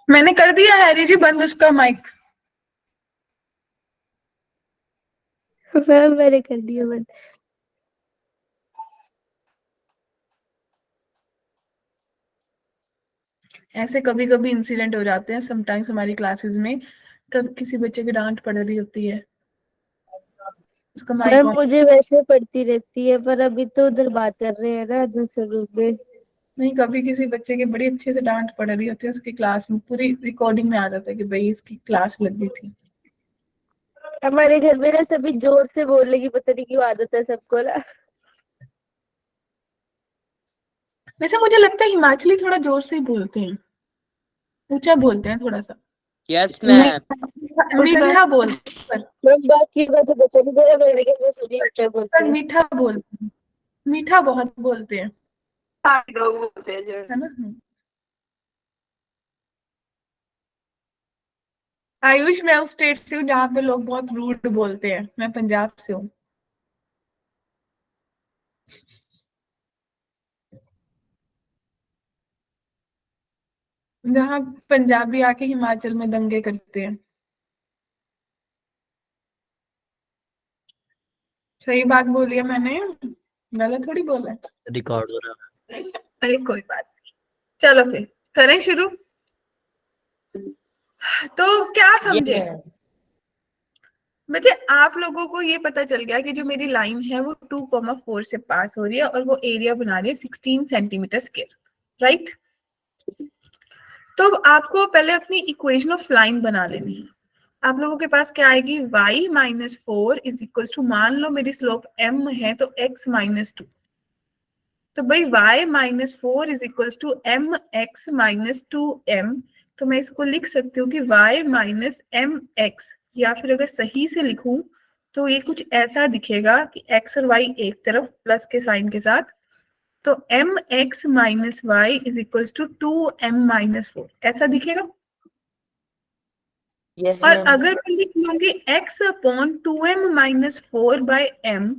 मैंने कर दिया हैरी जी बंद उसका माइक। मैम मैंने कर दिया बंद। ऐसे कभी कभी इंसिडेंट हो जाते हैं समटाइम्स हमारी क्लासेस में, तब किसी बच्चे की डांट पड़ रही होती है, उसका माइक मैम मुझे वैसे पढ़ती रहती है, पर अभी तो उधर बात कर रहे हैं ना दूसरे रूम में। नहीं, कभी किसी बच्चे की बड़ी अच्छे से डांट पड़ रही होती है, उसकी क्लास में पूरी रिकॉर्डिंग में आ जाता है कि भाई इसकी क्लास लग गई थी। हमारे घर में ना सभी जोर से बोलने की पता नहीं क्यों आदत है सबको ना। वैसे मुझे लगता है हिमाचली थोड़ा जोर से ही बोलते हैं, ऊंचा बोलते हैं थोड़ा सा। Yes ma'am. मीठा बोलते हैं मैम बाकी का तो पता नहीं, मेरा मेरे घर में सभी ऊंचा बोलते पर हैं। मीठा बोलते हैं, मीठा बहुत बोलते हैं, लोग बोलते हैं जो। है ना। आयुष, मैं उस स्टेट से हूँ जहाँ पे लोग बहुत रूड बोलते हैं, मैं पंजाब से हूँ। जहाँ पंजाबी आके हिमाचल में दंगे करते हैं। सही बात बोली है मैंने, गलत थोड़ी बोला है। रिकॉर्ड हो रहा है। अरे कोई बात नहीं, चलो फिर करें शुरू। तो क्या ये समझे मैम। बच्चे, आप लोगों को ये पता चल गया कि जो मेरी लाइन है वो 2,4 से पास हो रही है और वो एरिया बना रही है 16 सेंटीमीटर स्क्वायर, राइट। तो अब आपको पहले अपनी इक्वेशन ऑफ लाइन बना लेनी है। आप लोगों के पास क्या आएगी, y minus 4 is equal to, मान लो मेरी स्लोप m है तो x माइनस 2, तो भाई y minus 4 is equal to m x minus 2m। तो मैं इसको लिख सकती हूँ कि y माइनस m x, या फिर अगर सही से लिखूं तो ये कुछ ऐसा दिखेगा कि x और y एक तरफ प्लस के साइन के साथ, तो m x minus y is equal to 2m minus 4, ऐसा दिखेगा। यस और मैम। अगर मैं लिख लूंगी x upon 2m minus 4 by m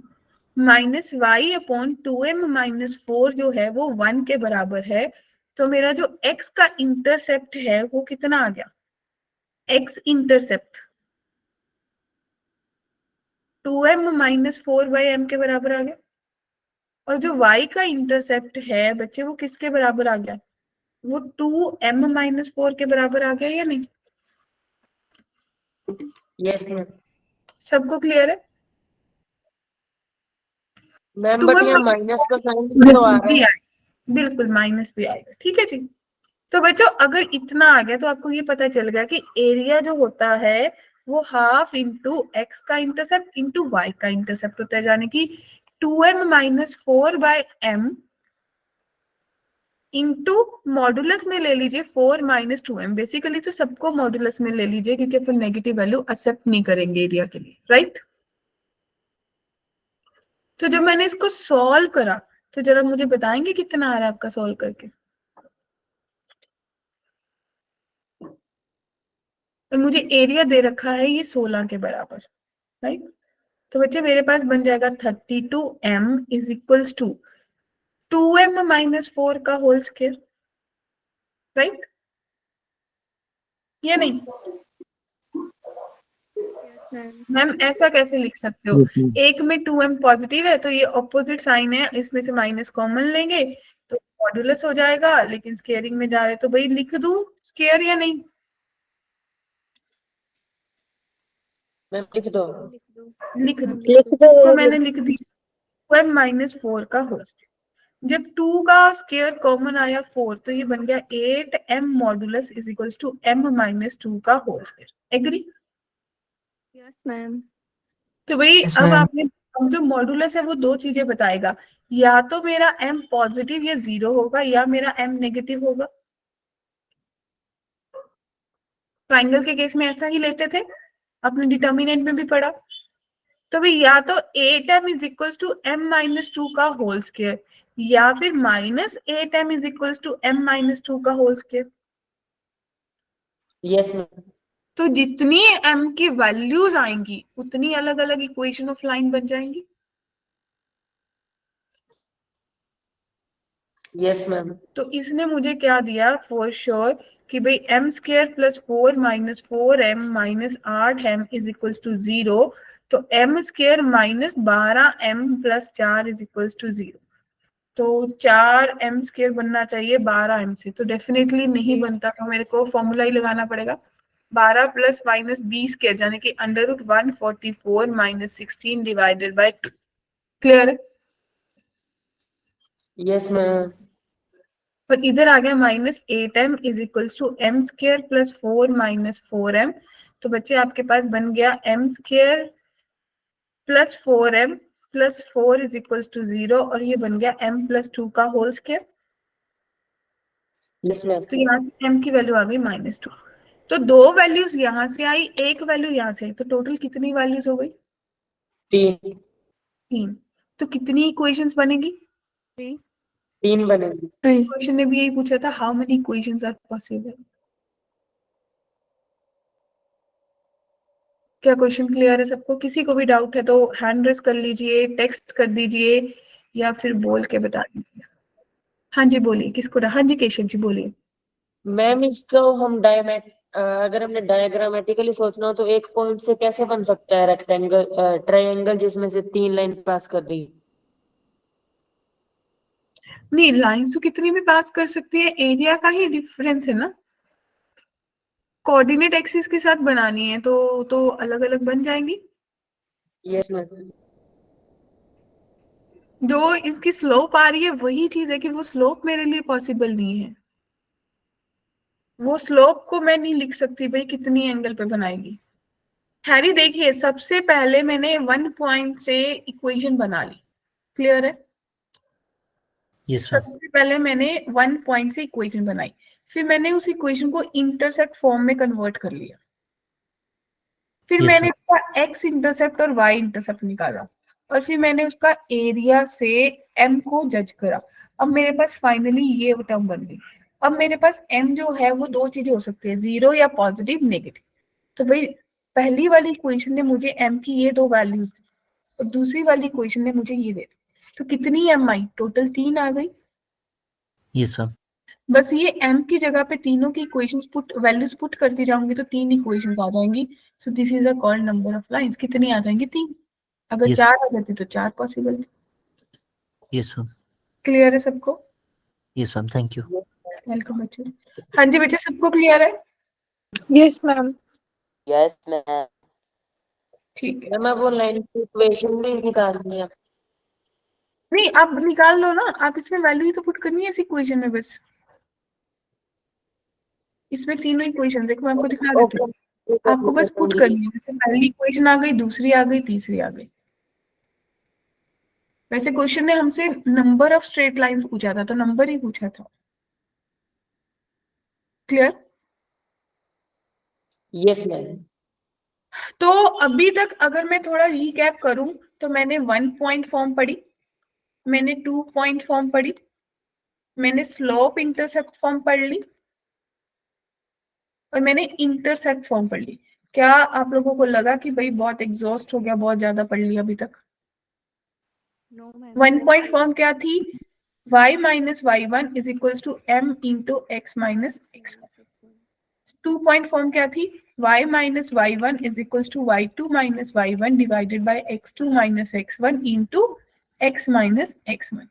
minus y upon 2m minus 4 जो है वो 1 के बराबर है, तो मेरा जो x का इंटरसेप्ट है वो कितना आ गया, x intercept 2m minus 4 by m के बराबर आ गया। और जो y का इंटरसेप्ट है बच्चे वो किसके बराबर आ गया, वो 2m माइनस 4 के बराबर आ गया या नहीं। Yes ma'am. सबको क्लियर है। मैम बट यहाँ माइनस का साइन क्यों आ रहा है? बिल्कुल माइनस भी आएगा, ठीक है जी। तो बच्चों अगर इतना आ गया तो आपको ये पता चल गया कि एरिया जो होता है वो हाफ इंटू एक्स का इंटरसेप्ट इंटू वाई का इंटरसेप्ट होता है, यानी कि 2m minus 4 by m into modulus में ले लीजिए 4 माइनस 2m। बेसिकली तो सबको मॉडुलस में ले लीजिए क्योंकि अपन नेगेटिव वैल्यू एक्सेप्ट नहीं करेंगे एरिया के लिए, राइट। तो जब मैंने इसको सॉल्व करा तो जरा मुझे बताएंगे कितना आ रहा है आपका सॉल्व करके। तो मुझे एरिया दे रखा है ये 16 के बराबर, राइट। तो बच्चे मेरे पास बन जाएगा 32m is equals to 2m minus 4 का होल स्क्वायर, राइट या नहीं? Yes, ma'am. मैम ऐसा कैसे लिख सकते हो? एक में 2m पॉजिटिव है तो ये ऑपोजिट साइन है, इसमें से माइनस कॉमन लेंगे तो मॉड्यूलस हो जाएगा, लेकिन स्केयरिंग में जा रहे तो भाई लिख दूं स्केयर या नहीं? मैम लिख दो। लिख दो। लिख मैम, दूं। लिख दो। इसको मैंने लिख दी 2m माइनस 4 का होल स्क्वायर। जब 2 का स्केयर कॉमन आया 4 तो ये बन गया 8m modulus is equals to m minus 2 का whole square. Agree? Yes, ma'am. तो भाई Yes, अब ma'am. आपने अब जो मॉड्यूलस है वो दो चीजें बताएगा, या तो मेरा m पॉजिटिव या 0 होगा या मेरा m नेगेटिव होगा। ट्राइंगल के केस में ऐसा ही लेते थे, अपने डिटर्मिनेंट में भी पढ़ा। तो भाई या तो 8m is equals to m minus 2 का होल स्क्वायर या फिर minus 8m is equals to m minus 2 का होल स्क्वायर। Yes ma'am. तो जितनी m की वैल्यूज आएंगी उतनी अलग अलग इक्वेशन ऑफ लाइन बन जाएंगी। Yes ma'am. तो इसने मुझे क्या दिया फॉर श्योर कि भाई m square plus 4 minus 4m minus 8m is equals to 0। तो m square minus 12m plus 4 is equals to 0। तो 4m स्क्वायर बनना चाहिए 12m से, तो डेफिनेटली नहीं बनता, तो मेरे को फॉर्मूला ही लगाना पड़ेगा 12 प्लस माइनस 20 स्क्वायर यानी कि under root 144 minus 16 divided by 2। Clear है? Yes ma'am. और इधर आ गया minus 8m is equals to m square plus 4 minus 4m। तो बच्चे आपके पास बन गया m square plus 4m plus 4 is equals to 0 और ये बन गया m प्लस 2 का होल स्क्वायर। Yes ma'am. तो यहाँ से m की वैल्यू आ गई माइनस 2। तो दो वैल्यूज यहाँ से आई, एक वैल्यू यहाँ से आई, तो टोटल कितनी वैल्यूज हो गई? 3। 3। तो कितनी इक्वेशंस बनेगी? 3. 3 बनेगी। क्वेश्चन ने भी यही पूछा था, how many equations are possible. क्या क्वेश्चन क्लियर है सबको? किसी को भी डाउट है तो हैंड रेस कर लीजिए, टेक्स्ट कर दीजिए या फिर बोल के बता दीजिए। हाँ जी बोलिए, किसको? हाँ जी केशव जी बोलिए। मैम इसको हम अगर हमने डायग्रामेटिकली सोचना हो तो एक पॉइंट से कैसे बन सकता है रेक्टेंगल ट्रायंगल जिसमें से 3 लाइन पास कर रही? नहीं, लाइंस तो कितनी भी पास कर सकती है, एरिया का ही डिफरेंस है ना। कोऑर्डिनेट एक्सिस के साथ बनानी है तो अलग अलग बन जाएंगी। Yes ma'am. जो इसकी स्लोप आ रही है वही चीज है कि वो स्लोप मेरे लिए पॉसिबल नहीं है। वो स्लोप को मैं नहीं लिख सकती भाई कितनी एंगल पे बनाएगी। हैरी देखिए, सबसे पहले मैंने 1 पॉइंट से इक्वेशन बना ली। क्लियर है? Yes ma'am. सबसे पहले मैंने 1 पॉइंट से इक्वेशन बनाई, फिर मैंने उस इक्वेशन को इंटरसेप्ट फॉर्म में कन्वर्ट कर लिया, फिर Yes, मैंने ma'am. उसका एक्स इंटरसेप्ट और वाई इंटरसेप्ट निकाला और फिर मैंने उसका एरिया से एम को जज करा। अब मेरे पास फाइनली ये टर्म बन गई। अब मेरे पास एम जो है वो दो चीजें हो सकती है, 0 या पॉजिटिव नेगेटिव। तो भाई पहली वाली इक्वेशन ने मुझे एम की ये दो वैल्यूज दी और दूसरी वाली इक्वेशन ने मुझे ये दे दी। तो कितनी एम आई? टोटल 3 आ गई। Yes, ma'am. बस ये m की जगह पे तीनों की इक्वेशंस वैल्यूज पुट करती जाऊंगी तो 3 इक्वेशंस आ जाएंगी। So this is a called number of lines. कितनी आ जाएंगी? 3। अगर Yes. 4 आ जाती तो 4 पॉसिबल। Yes, ma'am. क्लियर है सबको? Yes, ma'am. Thank you. Welcome बच्चों। हाँ जी बच्चे, सबको क्लियर है? Yes, ma'am. Yes ma'am. ठीक है। मैम वो लाइन की इक्वेशन भी निकालनी है। नहीं आप निकाल लो ना, आप इसमें वैल्यू ही तो पुट करनी है इस इक्वेशन में बस। इसमें तीनों इक्वेशन देखो, मैं आपको दिखा देती हूँ। आपको बस पुट करनी है, जैसे पहली इक्वेशन आ गई, दूसरी आ गई, तीसरी आ गई। वैसे क्वेश्चन ने हमसे नंबर ऑफ स्ट्रेट लाइंस पूछा था तो नंबर ही पूछा था। क्लियर? Yes ma'am. तो अभी तक अगर मैं थोड़ा रिकैप करूं तो मैंने 1 पॉइंट फॉर्म पढ़ी, मैंने 2 पॉइंट फॉर्म पढ़ी, मैंने स्लोप इंटरसेप्ट फॉर्म पढ़ ली और मैंने इंटरसेप्ट फॉर्म पढ़ ली। क्या आप लोगों को लगा कि भाई बहुत एग्जॉस्ट हो गया, बहुत ज्यादा पढ़ लिया अभी तक? No, ma'am. 1 पॉइंट फॉर्म क्या थी? y minus y1 is equals to m into x minus x1. 2 point form क्या थी? y minus y1 is equals to y2 minus y1 divided by x2 minus x1 into x minus x1.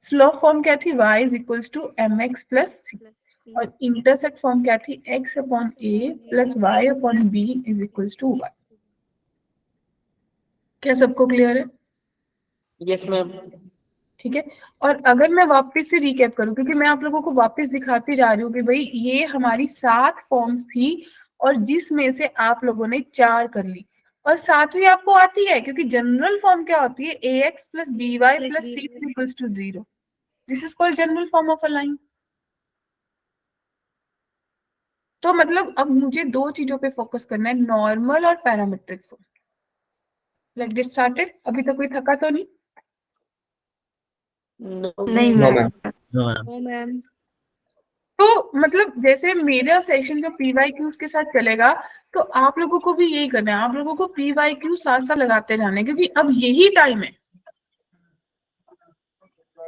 Slope form क्या थी? y is equals to mx plus c. Plus C. और intercept form क्या थी? x upon a plus y upon b is equals to y. क्या सबको clear है? Yes ma'am. ठीक है। और अगर मैं वापस से रिकैप करूं, क्योंकि मैं आप लोगों को वापस दिखाती जा रही हूँ कि भाई ये हमारी 7 फॉर्म्स थी और जिसमें से आप लोगों ने 4 कर ली और 7वीं आपको आती है, क्योंकि जनरल फॉर्म क्या होती है? ax plus by plus c is equals to 0. This is called general form of a line. तो मतलब अब मुझे 2 चीजों पे फोकस करना है, नॉर्मल और parametric form. Let's get started. अभी तक कोई थका तो नहीं? नहीं no ma'am. Ma'am. No ma'am. No, ma'am. तो मतलब जैसे मेरा सेक्शन जो PYQs के साथ चलेगा, तो आप लोगों को भी यही करना है, आप लोगों को PYQ साथ साथ लगाते जाना है, क्योंकि अब यही टाइम है।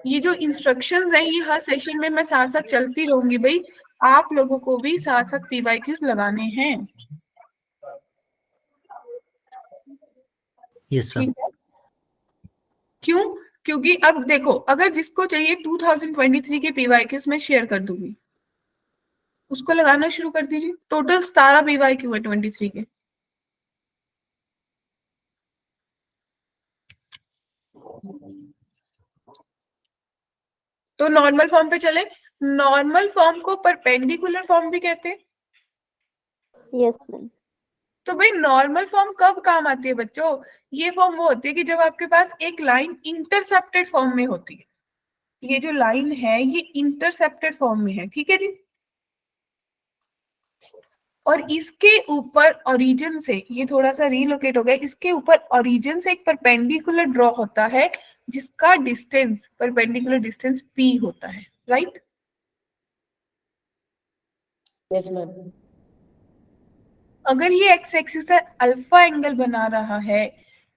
ये जो इंस्ट्रक्शंस हैं ये हर सेशन में मैं साथ साथ चलती रहूंगी भाई, आप लोगों को भी साथ साथ PYQs लगाने हैं। Yes ma'am. ठीक है? क्यों? क्योंकि अब देखो, अगर जिसको चाहिए 2023 के PYQs मैं शेयर कर दूंगी, उसको लगाना शुरू कर दीजिए। टोटल 17 PYQ है 23 के। तो नॉर्मल फॉर्म पे चले। नॉर्मल फॉर्म को परपेंडिकुलर फॉर्म भी कहते हैं। Yes ma'am. तो भाई नॉर्मल फॉर्म कब काम आती है बच्चों? ये फॉर्म वो होती है कि जब आपके पास एक लाइन इंटरसेप्टेड फॉर्म में होती है। ये जो लाइन है ये इंटरसेप्टेड फॉर्म में है, ठीक है जी। और इसके ऊपर ओरिजिन से, ये थोड़ा सा रीलोकेट हो गया, इसके ऊपर ओरिजिन से एक परपेंडिकुलर ड्रॉ होता है जिसका डिस्टेंस, परपेंडिकुलर डिस्टेंस p होता है, राइट? Yes ma'am. अगर ये एक्स एक्सिस से अल्फा एंगल बना रहा है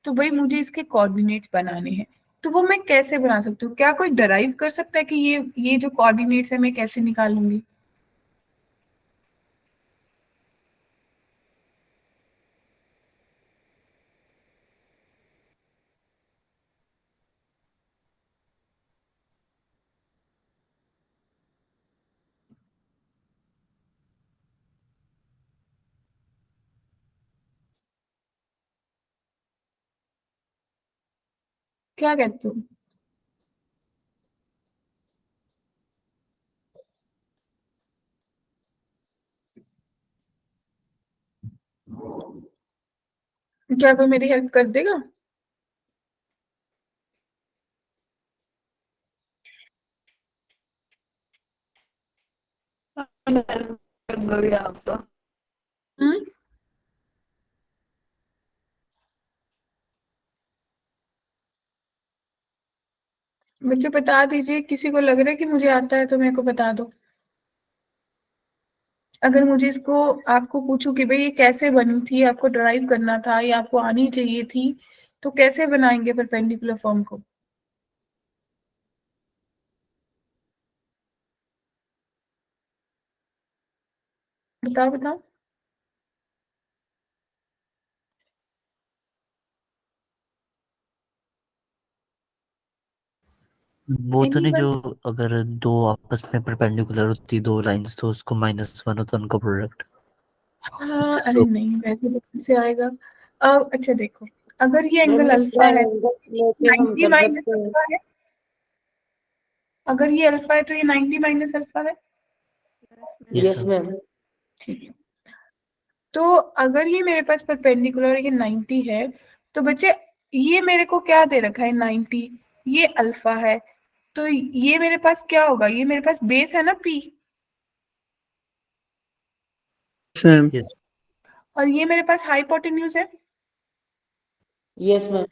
तो भाई मुझे इसके कोऑर्डिनेट्स बनाने हैं। तो वो मैं कैसे बना सकती हूँ? क्या कोई डराइव कर सकता है कि ये जो कोऑर्डिनेट्स है मैं कैसे निकालूंगी? क्या कहते हो? क्या कोई मेरी हेल्प कर देगा? हम्म? बच्चों बता दीजिए, किसी को लग रहा है कि मुझे आता है तो मेरे को बता दो। अगर मुझे इसको आपको पूछूं कि भाई ये कैसे बनी थी, आपको ड्राइव करना था या आपको आनी चाहिए थी, तो कैसे बनाएंगे परपेंडिकुलर फॉर्म को? बताओ बताओ। वो तो नहीं, Anyone? जो अगर दो आपस में परपेंडिकुलर होती दो लाइंस तो उसको -1 होता उनका प्रोडक्ट। हाँ, अरे नहीं, वैसे तो कैसे आएगा? अब अच्छा देखो, अगर ये एंगल अल्फा है, लेके हम 90 कर माइनस सकते हैं। अल्फा है। अगर ये अल्फा है तो ये 90 माइनस अल्फा है। Yes, ma'am. Yes yes ma'am. Ma'am. ठीक है। तो अगर ये मेरे पास परपेंडिकुलर ये 90 है, तो बच्चे ये मेरे को क्या दे रखा है? 90। ये अल्फा है, तो ये मेरे पास क्या होगा? ये मेरे पास बेस है ना p, यस। और ये मेरे पास हाइपोटेन्यूज है। Yes ma'am.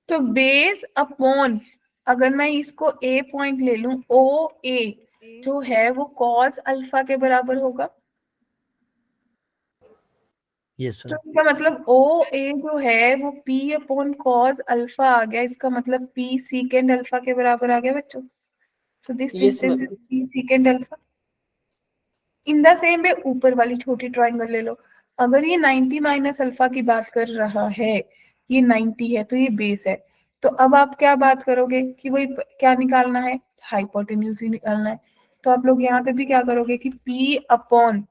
तो बेस अपॉन, अगर मैं इसको ए पॉइंट ले लूं, ओ ए जो है वो कॉस अल्फा के बराबर होगा। यस तो मैम। इसका मतलब ओ ए जो है वो पी अपॉन कॉस अल्फा आ गया, इसका मतलब पी सीकेंड अल्फा के बराबर आ गया बच्चों। So this Yes, distance ma'am. is p secant alpha. In the same way ऊपर वाली छोटी ट्राइंगल ले लो, अगर ये 90 माइनस अल्फा की बात कर रहा है, ये 90 है तो ये बेस है, तो अब आप क्या बात करोगे कि वही क्या निकालना है, हाइपोटेन्यूज ही निकालना है। तो आप लोग यहाँ पे भी क्या करोगे कि P अपॉन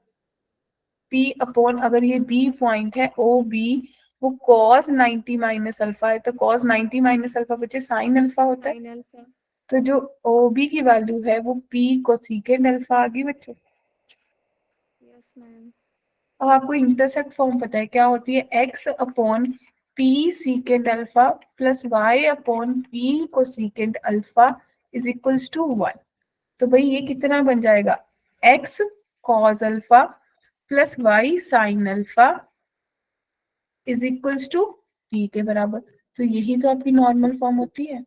अगर ये B पॉइंट है ओ बी, वो cos 90 माइनस अल्फा है, तो cos 90 माइनस अल्फा बच्चे साइन अल्फा होता है। Sin alpha. तो जो OB की वैल्यू है वो P कोसेकेंड अल्फा आ गई बच्चों। Yes, ma'am. अब आपको इंटरसेप्ट फॉर्म पता है क्या होती है, x upon P secant alpha plus y upon P cosecant alpha is equals to 1। तो भाई ये कितना बन जाएगा, x cos alpha plus y sine alpha is equals to P के बराबर। तो यही तो आपकी नॉर्मल फॉर्म होती है।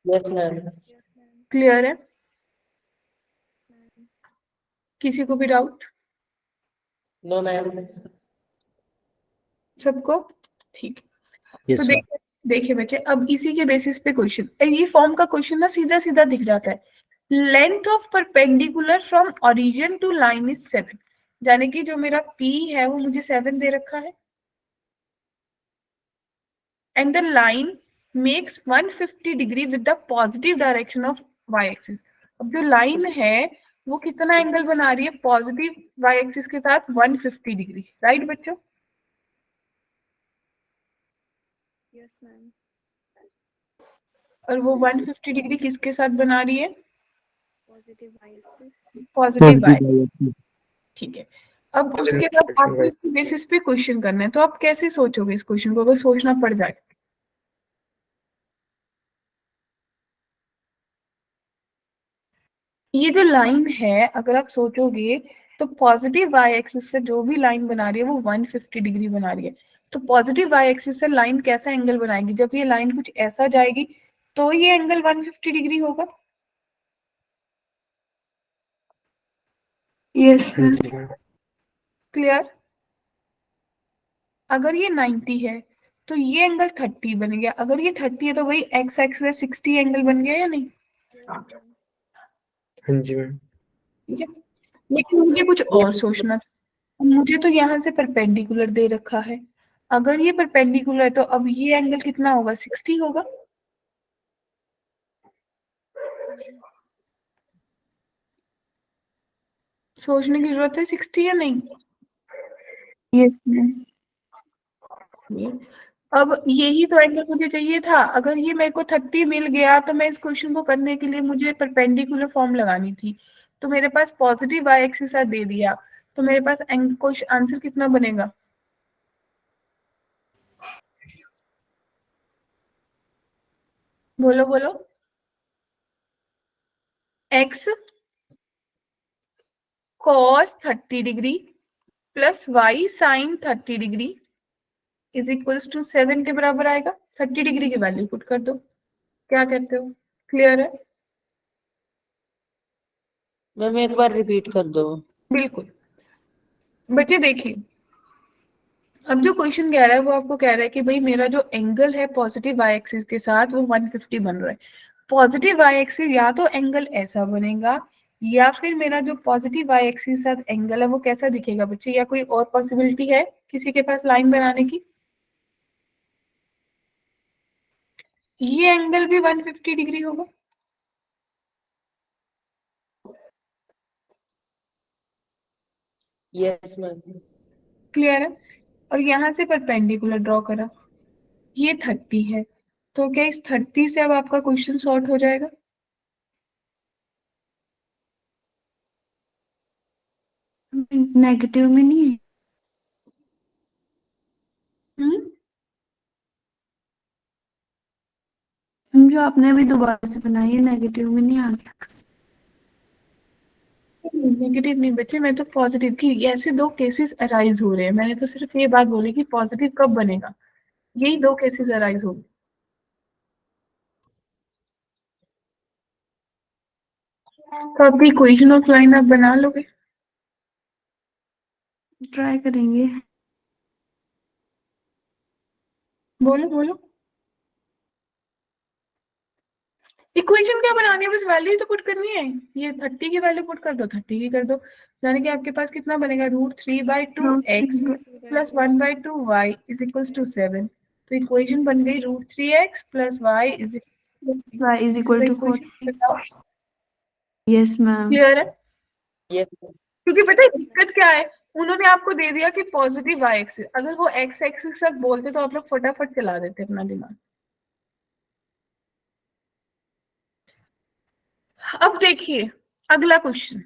Yes, ma'am. Yes, ma'am. Clear है, Ma'am. किसी को भी डाउट, No, ma'am. सबको ठीक है। यस तो मैम। देखिए बच्चे, अब इसी के बेसिस पे क्वेश्चन, ये फॉर्म का क्वेश्चन ना सीधा सीधा दिख जाता है। Length of perpendicular from origin to line is 7, यानी कि जो मेरा P है वो मुझे 7 दे रखा है, and the line makes 150 degree with the positive direction of y axis. अब जो लाइन है वो कितना एंगल बना रही है पॉजिटिव y एक्सिस के साथ, 150 डिग्री, राइट बच्चों। Yes, ma'am. और वो 150 डिग्री किसके साथ बना रही है, Positive y-axis. Positive y। ठीक है, अब उसके बाद आपको इसके बेसिस पे क्वेश्चन करना है, तो आप कैसे सोचोगे इस क्वेश्चन को अगर सोचना पड़ जाए। ये जो लाइन है अगर आप सोचोगे तो पॉजिटिव y एक्सिस से जो भी लाइन बना रही है वो 150 डिग्री बना रही है। तो पॉजिटिव y एक्सिस से लाइन कैसा एंगल बनाएगी, जब ये लाइन कुछ ऐसा जाएगी तो ये एंगल 150 डिग्री होगा। Yes clear. अगर ये 90 है तो ये एंगल 30 बन गया, अगर ये 30 है तो वही x एक्सिस 60 एंगल बन गया या नहीं। Yes, ma'am. हाँ जी मैम। ठीक है, लेकिन मुझे कुछ और सोचना था। मुझे तो यहाँ से परपेंडिकुलर दे रखा है, अगर ये परपेंडिकुलर है तो अब ये एंगल कितना होगा, 60 होगा। सोचने की जरूरत है, 60 या नहीं। Yes ma'am. अब यही तो एंगल मुझे चाहिए था, अगर ये मेरे को 30 मिल गया तो मैं इस क्वेश्चन को करने के लिए मुझे परपेंडिकुलर फॉर्म लगानी थी, तो मेरे पास पॉजिटिव y एक्सिस दे दिया, तो मेरे पास आंसर कितना बनेगा, बोलो बोलो। x cos 30 degree plus y sin 30 degree is equals to 7 के बराबर आएगा। 30 डिग्री की वैल्यू पुट कर दो, क्या कहते हो, क्लियर है। मैम एक बार रिपीट कर दो। बिल्कुल बच्चे देखिए, अब जो क्वेश्चन कह रहा है वो आपको कह रहा है कि भाई मेरा जो एंगल है पॉजिटिव y एक्सिस के साथ वो 150 बन रहा है। पॉजिटिव y एक्सिस या तो एंगल ऐसा बनेगा या फिर मेरा जो पॉजिटिव y एक्सिस के साथ एंगल है वो कैसा दिखेगा बच्चे, या कोई और पॉसिबिलिटी है किसी के पास लाइन बनाने की। ये एंगल भी 150 डिग्री होगा। Yes ma'am. क्लियर है, और यहाँ से परपेंडिकुलर ड्रॉ करा, ये 30 है, तो क्या इस 30 से अब आपका क्वेश्चन सॉर्ट हो जाएगा। नेगेटिव में नहीं है। जो आपने अभी दोबारा से बनाई है नेगेटिव में नहीं आ गया। नेगेटिव नहीं बच्चे, मैं तो पॉजिटिव की, ऐसे दो केसेस अराइज हो रहे हैं, मैंने तो सिर्फ ये बात बोली कि पॉजिटिव कब बनेगा, यही दो केसेस अराइज हो गए। तो आपकी इक्वेशन ऑफ लाइन आप बना लोगे? ट्राई करेंगे। बोलो बोलो। इक्वेशन क्या बनानी है, बस वैल्यू तो पुट करनी है। ये 30 की वैल्यू पुट कर दो, 30 की कर दो, यानी कि आपके पास कितना बनेगा, √3/2 x plus 1/2 y is equals to 7। तो इक्वेशन बन गई √3x plus y is y is equal to 40। Yes ma'am. Clear है? यस क्योंकि पता है दिक्कत क्या है, उन्होंने आपको दे दिया कि पॉजिटिव y एक्सिस, अगर वो x एक्सिस तक बोलते तो आप लोग फटाफट चला देते अपना दिमाग। अब देखिए अगला क्वेश्चन,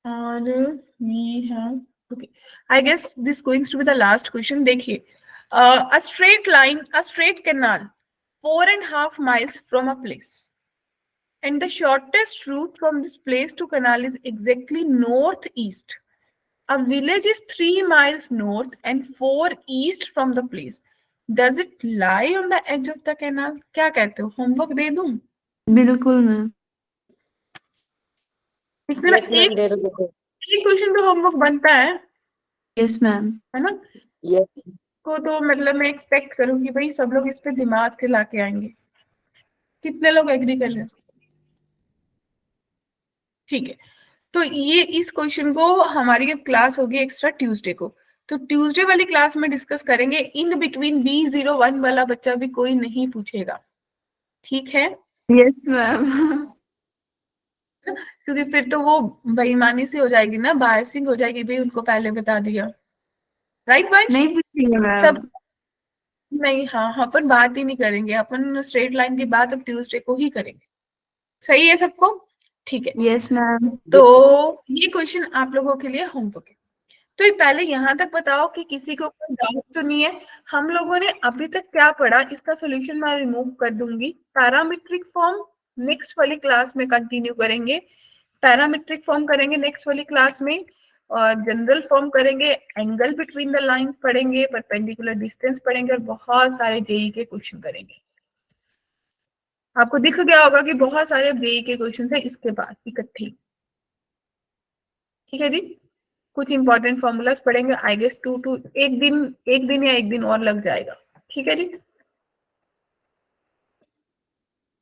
और ये है, okay, I guess this going to be the last question. देखिए, a straight line, a straight canal 4.5 miles from a place, and the shortest route from this place to canal is exactly northeast. A village is 3 miles north and 4 east from the place. Does it lie on the edge of the canal? क्या कहते हो, homework दे दूं? बिल्कुल ma'am. इसमें ना yes ma'am, एक दे दो देखो। क्वेश्चन तो होमवर्क बनता यस मैम। है ना? यस को तो मतलब मैं एक्सपेक्ट करूंगी भाई सब लोग इस पे दिमाग से लाके आएंगे। कितने लोग एग्री कर रहे हैं? ठीक है, तो ये इस क्वेश्चन को हमारी अब क्लास होगी एक्स्ट्रा ट्यूसडे को, तो ट्यूसडे वाली क्लास में डिस्कस करेंगे। इन बिटवीन B01 वाला बच्चा भी कोई नहीं पूछेगा, ठीक है? Yes ma'am. क्योंकि फिर तो वो बेईमानी से हो जाएगी ना, बायसिंग हो जाएगी, भाई उनको पहले बता दिया, राइट वंश? नहीं पूछेंगे मैम। सब नहीं, हाँ हाँ, अपन बात ही नहीं करेंगे, अपन स्ट्रेट लाइन की बात अब ट्यूसडे को ही करेंगे। सही है सबको? ठीक है, यस मैम। तो ये क्वेश्चन आप लोगों के लिए होमवर्क है। तो ये पहले यहाँ तक बताओ कि किसी को कोई डाउट तो नहीं है। हम लोगों ने अभी तक क्या पढ़ा, इसका सॉल्यूशन मैं रिमूव कर दूंगी। पैरामीट्रिक फॉर्म नेक्स्ट वाली क्लास में कंटिन्यू करेंगे, पैरामीट्रिक फॉर्म करेंगे नेक्स्ट वाली क्लास में, और जनरल फॉर्म करेंगे, एंगल बिटवीन द लाइंस पढ़ेंगे, परपेंडिकुलर डिस्टेंस पढ़ेंगे, और बहुत सारे जेई के क्वेश्चन करेंगे। आपको दिख गया होगा कि बहुत सारे जेई के क्वेश्चन है इसके बाद इकट्ठे, ठीक है जी? कुछ इंपॉर्टेंट फॉर्मूलाज पढ़ेंगे, आई गेस एक दिन या एक दिन और लग जाएगा, ठीक है जी?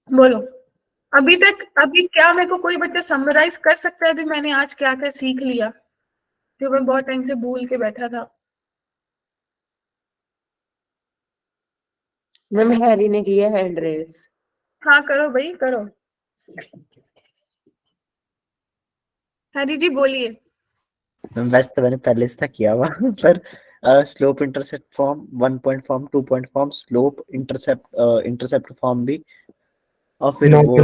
बोलो अभी क्या मेरे को कोई बच्चा समराइज कर सकता है अभी मैंने आज क्या क्या सीख लिया, जो मैं बहुत टाइम से भूल के बैठा था? मैम, हैरी ने किया हैंड रेस। हाँ करो भाई करो, हरी जी बोलिए। वैसे तो मैंने पहले से किया हुआ पर slope intercept form, 1 point form, 2 point form, slope intercept form भी, और फिर वो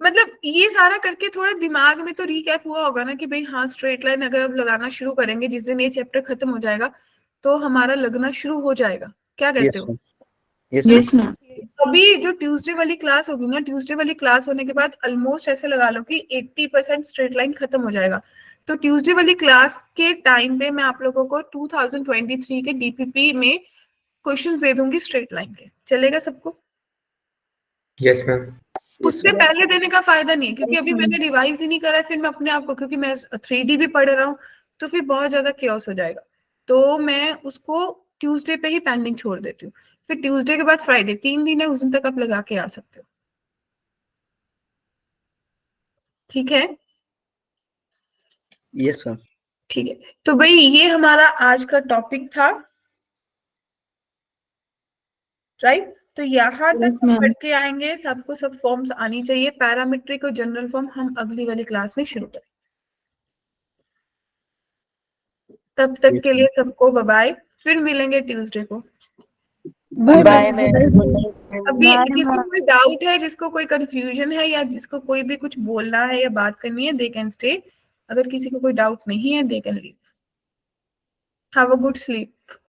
मतलब ये सारा करके थोड़ा दिमाग में तो रिकैप हुआ होगा ना कि भाई हाँ स्ट्रेट लाइन अगर अब लगाना शुरू करेंगे, जिस दिन ये चैप्टर खत्म हो जाएगा तो हमारा लगना शुरू हो जाएगा। क्या कहते हो? Yes ma'am. अभी जो ट्यूसडे वाली क्लास होगी ना, ट्यूसडे वाली क्लास होने के बाद ऑलमोस्ट ऐसे लगा लो कि 80% स्ट्रेट लाइन खत्म हो जाएगा। तो ट्यूसडे वाली क्लास के टाइम पे मैं आप लोगों को 2023 के डीपीपी में क्वेश्चंस दे दूंगी स्ट्रेट लाइन के, चलेगा सबको? Yes ma'am. उससे पहले देने का फायदा नहीं है, क्योंकि अभी मैंने रिवाइज ही नहीं करा है, फिर मैं अपने आप को, क्योंकि मैं 3D भी पढ़ रहा हूँ तो फिर बहुत ज्यादा केओस हो जाएगा, तो मैं उसको ट्यूसडे पे ही पेंडिंग छोड़ देती हूँ। फिर ट्यूसडे के बाद फ्राइडे, 3 दिन है, उस दिन तक आप लगा के आ सकते हो, ठीक है? Yes ma'am. ठीक है, तो भाई ये हमारा आज का टॉपिक था, राइट? तो यहाँ तक Yes, हम ma'am. पढ़ के आएंगे, सबको सब फॉर्म्स आनी चाहिए। पैरामीट्रिक और जनरल फॉर्म हम अगली वाली क्लास में शुरू करेंगे। तब तक Yes, के लिए सबको बाय बाय, फिर मिलेंगे ट्यूसडे को। Bye ma'am. अभी जिसको कोई डाउट है, जिसको कोई कंफ्यूजन है, या जिसको कोई भी कुछ बोलना है या बात करनी है, दे कैन स्टे। अगर किसी को कोई डाउट नहीं है, they can leave. Have a good sleep.